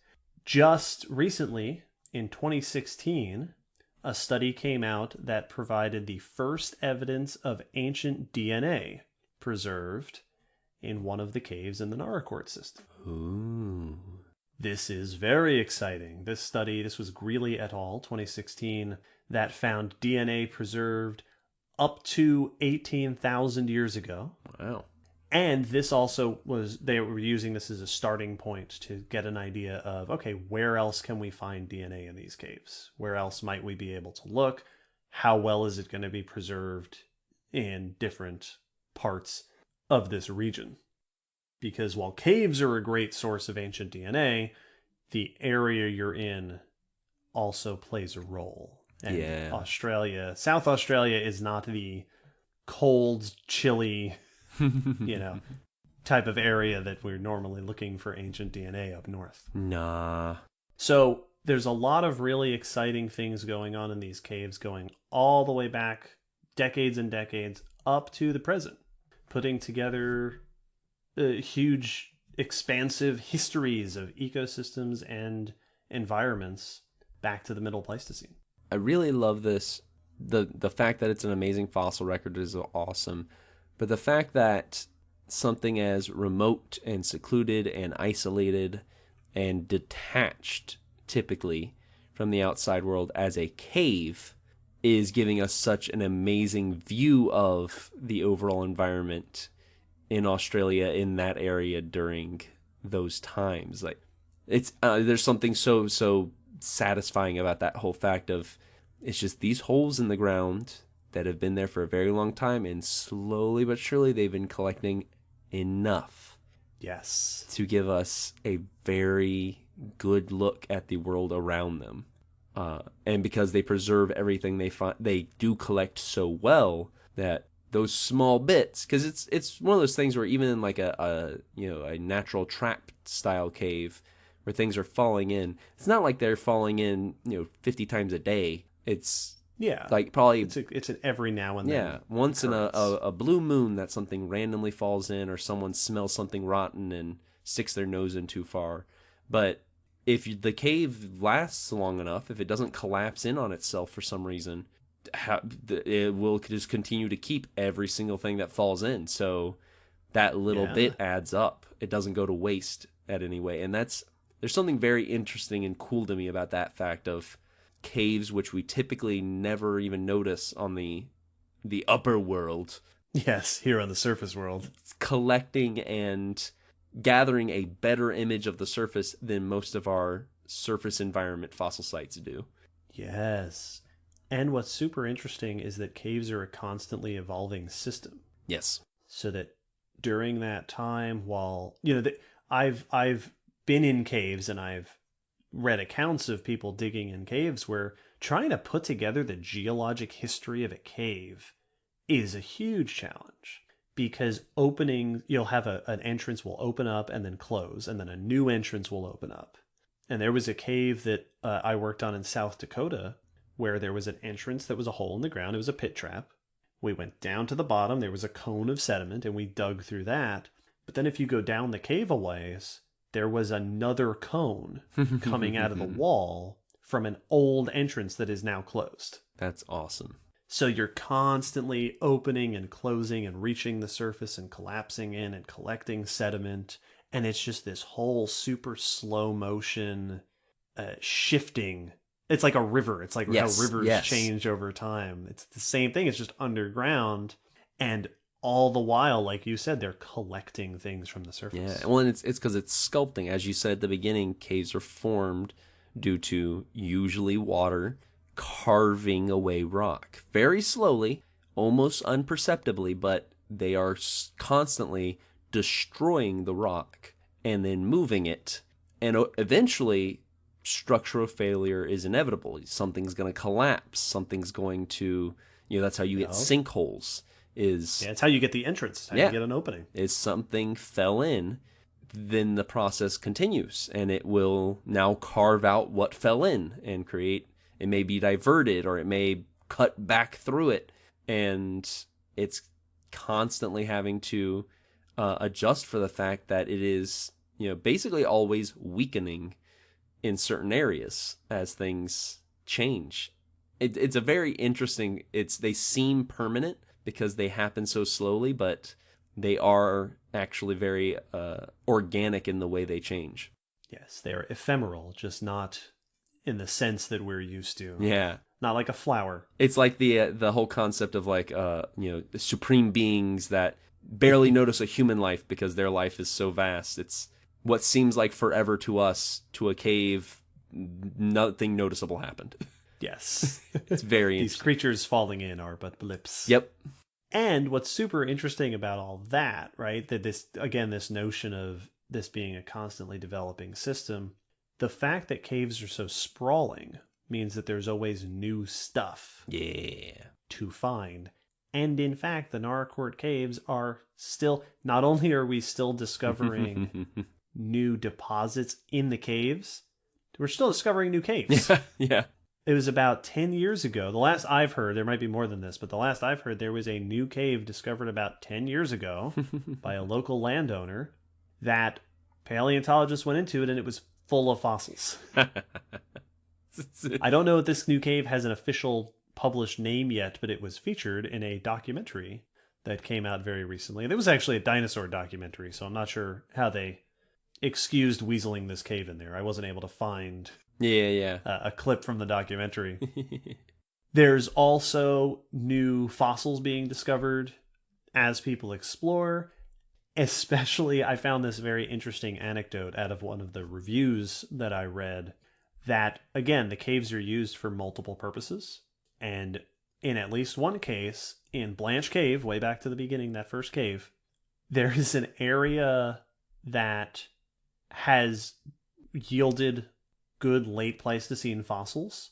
Just recently, in 2016, a study came out that provided the first evidence of ancient DNA preserved in one of the caves in the Naracoorte system. Ooh. This is very exciting. This study, this was Greeley et al., 2016, that found DNA preserved up to 18,000 years ago. Wow. And this also was, they were using this as a starting point to get an idea of, okay, where else can we find DNA in these caves? Where else might we be able to look? How well is it going to be preserved in different parts of this region? Because while caves are a great source of ancient DNA, the area you're in also plays a role. And yeah. Australia, South Australia is not the cold, chilly, type of area that we're normally looking for ancient DNA up north. Nah. So there's a lot of really exciting things going on in these caves, going all the way back decades and decades up to the present, putting together huge, expansive histories of ecosystems and environments back to the Middle Pleistocene. I really love this. The fact that it's an amazing fossil record is awesome. But the fact that something as remote and secluded and isolated and detached, typically, from the outside world as a cave is giving us such an amazing view of the overall environment in Australia, in that area during those times. Like, it's there's something so satisfying about that whole fact of it's just these holes in the ground that have been there for a very long time, and slowly but surely they've been collecting enough, yes, to give us a very good look at the world around them. And because they preserve everything they find, they do collect so well that those small bits, because it's one of those things where even in like a natural trap style cave where things are falling in, it's not like they're falling in 50 times a day. It's like probably it's an every now and then. Once occurrence. In a blue moon that something randomly falls in, or someone smells something rotten and sticks their nose in too far. But if the cave lasts long enough, if it doesn't collapse in on itself for some reason, it will just continue to keep every single thing that falls in. So that little bit adds up. It doesn't go to waste at any way. And there's something very interesting and cool to me about that fact of caves, which we typically never even notice on the upper world. Yes, here on the surface world. It's collecting and gathering a better image of the surface than most of our surface environment fossil sites do. Yes. And what's super interesting is that caves are a constantly evolving system. Yes. So that during that time, while I've been in caves and I've read accounts of people digging in caves where trying to put together the geologic history of a cave is a huge challenge, because you'll have an entrance will open up and then close, and then a new entrance will open up. And there was a cave that I worked on in South Dakota where there was an entrance that was a hole in the ground. It was a pit trap. We went down to the bottom. There was a cone of sediment, and we dug through that. But then if you go down the cave a ways, there was another cone coming out of the wall from an old entrance that is now closed. That's awesome. So you're constantly opening and closing and reaching the surface and collapsing in and collecting sediment. And it's just this whole super slow motion shifting. It's like a river. It's like how rivers change over time. It's the same thing. It's just underground. And all the while, like you said, they're collecting things from the surface. Yeah, well, and it's because it's sculpting. As you said at the beginning, caves are formed due to usually water carving away rock. Very slowly, almost imperceptibly, but they are constantly destroying the rock and then moving it. And eventually, structural failure is inevitable. Something's going to collapse. Something's going to, that's how you get sinkholes. It's how you get the entrance. How you get an opening. Is something fell in, then the process continues, and it will now carve out what fell in and create. It may be diverted, or it may cut back through it, and it's constantly having to adjust for the fact that it is, basically always weakening in certain areas as things change. It's a very interesting, they seem permanent because they happen so slowly, but they are actually very organic in the way they change. Yes, they are ephemeral, just not in the sense that we're used to. Yeah. Not like a flower. It's like the whole concept of like the supreme beings that barely notice a human life because their life is so vast. It's what seems like forever to us, to a cave, nothing noticeable happened. Yes. It's very These creatures falling in are but blips. Yep. And what's super interesting about all that, right? That this notion of this being a constantly developing system, the fact that caves are so sprawling means that there's always new stuff to find. And in fact, the Naracoorte caves are still, not only are we still discovering new deposits in the caves, we're still discovering new caves. Yeah. It was about 10 years ago. The last I've heard, there might be more than this, but the last I've heard, there was a new cave discovered about 10 years ago by a local landowner that paleontologists went into it, and it was full of fossils. I don't know if this new cave has an official published name yet, but it was featured in a documentary that came out very recently. And it was actually a dinosaur documentary, so I'm not sure how they excused weaseling this cave in there. I wasn't able to find a clip from the documentary. There's also new fossils being discovered as people explore. Especially, I found this very interesting anecdote out of one of the reviews that I read, that, again, the caves are used for multiple purposes. And in at least one case, in Blanche Cave, way back to the beginning, that first cave, there is an area that has yielded good late Pleistocene fossils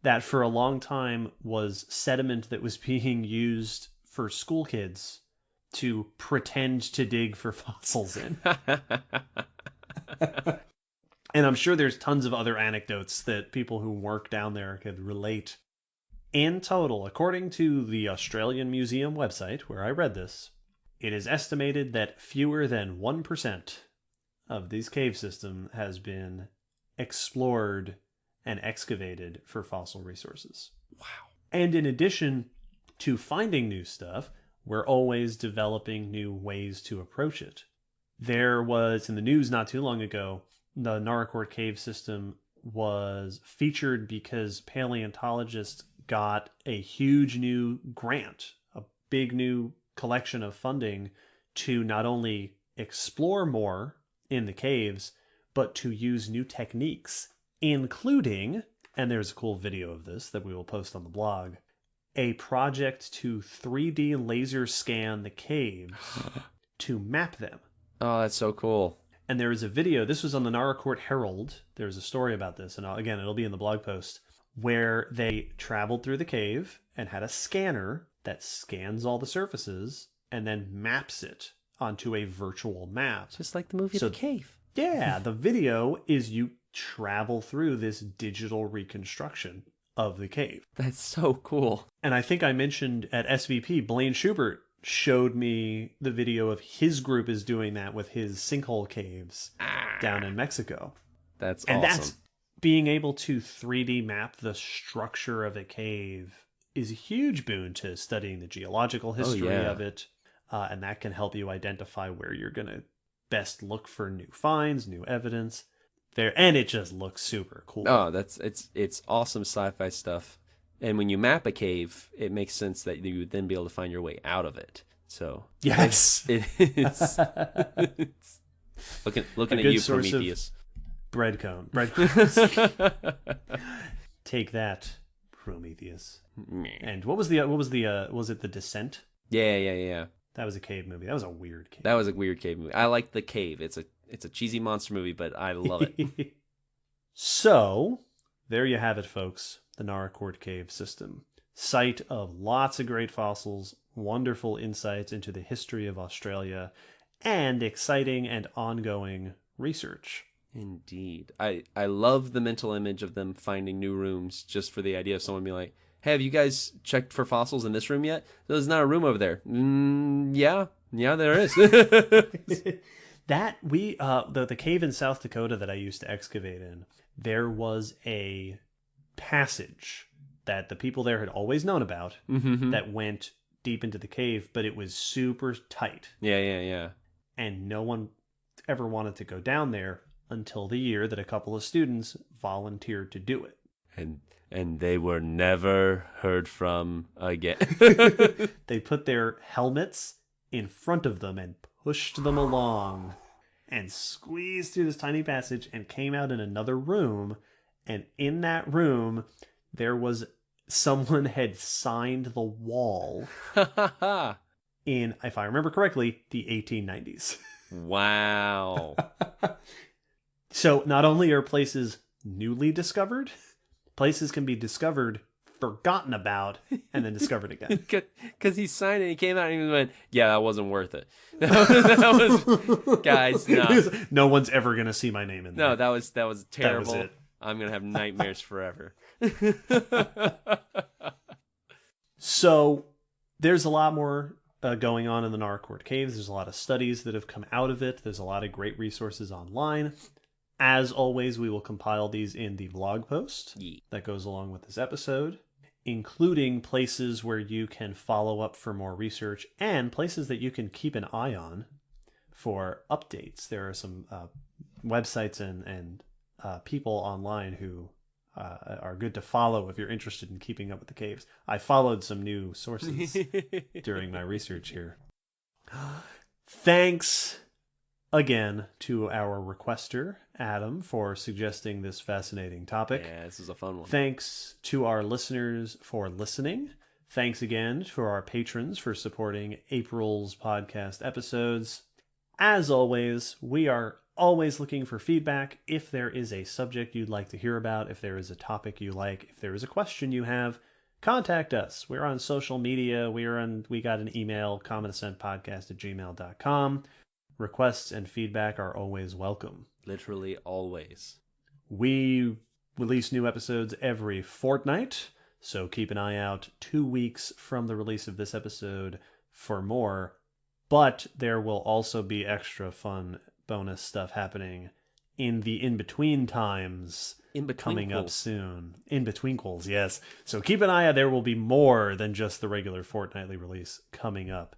that for a long time was sediment that was being used for school kids to pretend to dig for fossils in. And I'm sure there's tons of other anecdotes that people who work down there could relate. In total, according to the Australian Museum website, where I read this, it is estimated that fewer than 1% of these cave system has been explored and excavated for fossil resources. Wow. And in addition to finding new stuff, we're always developing new ways to approach it. There was, in the news not too long ago, the Naracoorte cave system was featured because paleontologists got a huge new grant, a big new collection of funding to not only explore more in the caves, but to use new techniques, including, and there's a cool video of this that we will post on the blog, a project to 3D laser scan the caves to map them. Oh, that's so cool. And there is a video, this was on the Naracoorte Herald, there's a story about this, and again, it'll be in the blog post, where they traveled through the cave and had a scanner that scans all the surfaces and then maps it onto a virtual map. Just like the movie The Cave. Yeah, the video is you travel through this digital reconstruction of the cave. That's so cool. And I think I mentioned at SVP, Blaine Schubert showed me the video of his group is doing that with his sinkhole caves down in Mexico. That's and awesome. That's being able to 3D map the structure of a cave is a huge boon to studying the geological history of it. And that can help you identify where you're going to best look for new finds, new evidence there. And it just looks super cool. Oh, it's awesome sci-fi stuff. And when you map a cave, it makes sense that you would then be able to find your way out of it. So yes, it is. looking at you, Prometheus. Breadcrumbs. Take that, Prometheus. And was it The Descent? Yeah. That was a cave movie. That was a weird cave. That was a weird cave movie. I like The Cave. It's a cheesy monster movie, but I love it. So, there you have it, folks. The Naracoorte cave system. Site of lots of great fossils, wonderful insights into the history of Australia, and exciting and ongoing research. Indeed. I love the mental image of them finding new rooms just for the idea of someone being like, hey, have you guys checked for fossils in this room yet? There's not a room over there. Yeah, there is. The cave in South Dakota that I used to excavate in, there was a passage that the people there had always known about that went deep into the cave, but it was super tight. Yeah. And no one ever wanted to go down there until the year that a couple of students volunteered to do it. And they were never heard from again. They put their helmets in front of them and pushed them along and squeezed through this tiny passage and came out in another room. And in that room, there was someone had signed the wall in, if I remember correctly, the 1890s. Wow. So not only are places newly discovered, places can be discovered, forgotten about, and then discovered again. Because he signed it, he came out and he went, yeah, that wasn't worth it. That was guys, no. No one's ever going to see my name in there. No, that was terrible. That was it. I'm going to have nightmares forever. So there's a lot more going on in the Naracoorte caves. There's a lot of studies that have come out of it. There's a lot of great resources online. As always, we will compile these in the blog post that goes along with this episode, including places where you can follow up for more research and places that you can keep an eye on for updates. There are some websites and people online who are good to follow if you're interested in keeping up with the caves. I followed some new sources during my research here. Thanks again to our requester, Adam, for suggesting this fascinating topic. Yeah, this is a fun one. Thanks to our listeners for listening. Thanks again for our patrons for supporting April's podcast episodes. As always, we are always looking for feedback. If there is a subject you'd like to hear about, if there is a topic you like, if there is a question you have, contact us. We're on social media. We got an email, commondescentpodcast@gmail.com. Requests and feedback are always welcome. Literally always. We release new episodes every fortnight, so keep an eye out 2 weeks from the release of this episode for more. But there will also be extra fun bonus stuff happening in the in-between times coming up soon. In-betweenquels, yes. So keep an eye out. There will be more than just the regular fortnightly release coming up.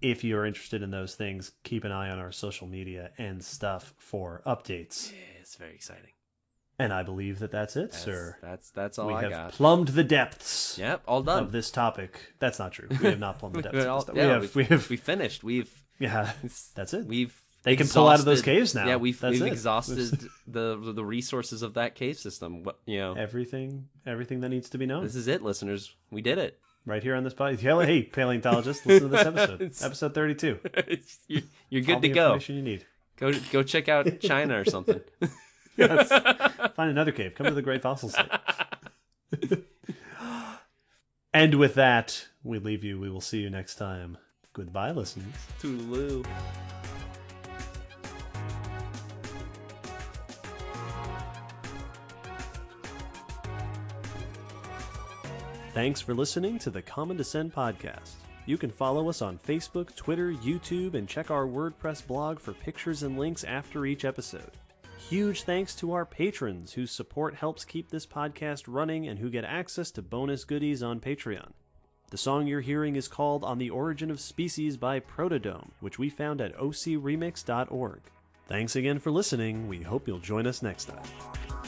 If you're interested in those things, keep an eye on our social media and stuff for updates. Yeah, it's very exciting. And I believe that's it, sir. That's all I got. We have plumbed the depths. Yep, all done. Of this topic. That's not true. We have not plumbed the depths. We finished. That's it. They can pull out of those caves now. Yeah, we've exhausted the resources of that cave system. Everything that needs to be known. This is it, listeners. We did it. Right here on this podcast. Hey, paleontologist, listen to this episode. Episode 32. You're good to go. Information you need. Go check out China or something. Yes. Find another cave. Come to the Great Fossil Site. And with that, we leave you. We will see you next time. Goodbye, listeners. Toodaloo. Thanks for listening to the Common Descent Podcast. You can follow us on Facebook, Twitter, YouTube, and check our WordPress blog for pictures and links after each episode. Huge thanks to our patrons whose support helps keep this podcast running and who get access to bonus goodies on Patreon. The song you're hearing is called On the Origin of Species by Protodome, which we found at ocremix.org. Thanks again for listening. We hope you'll join us next time.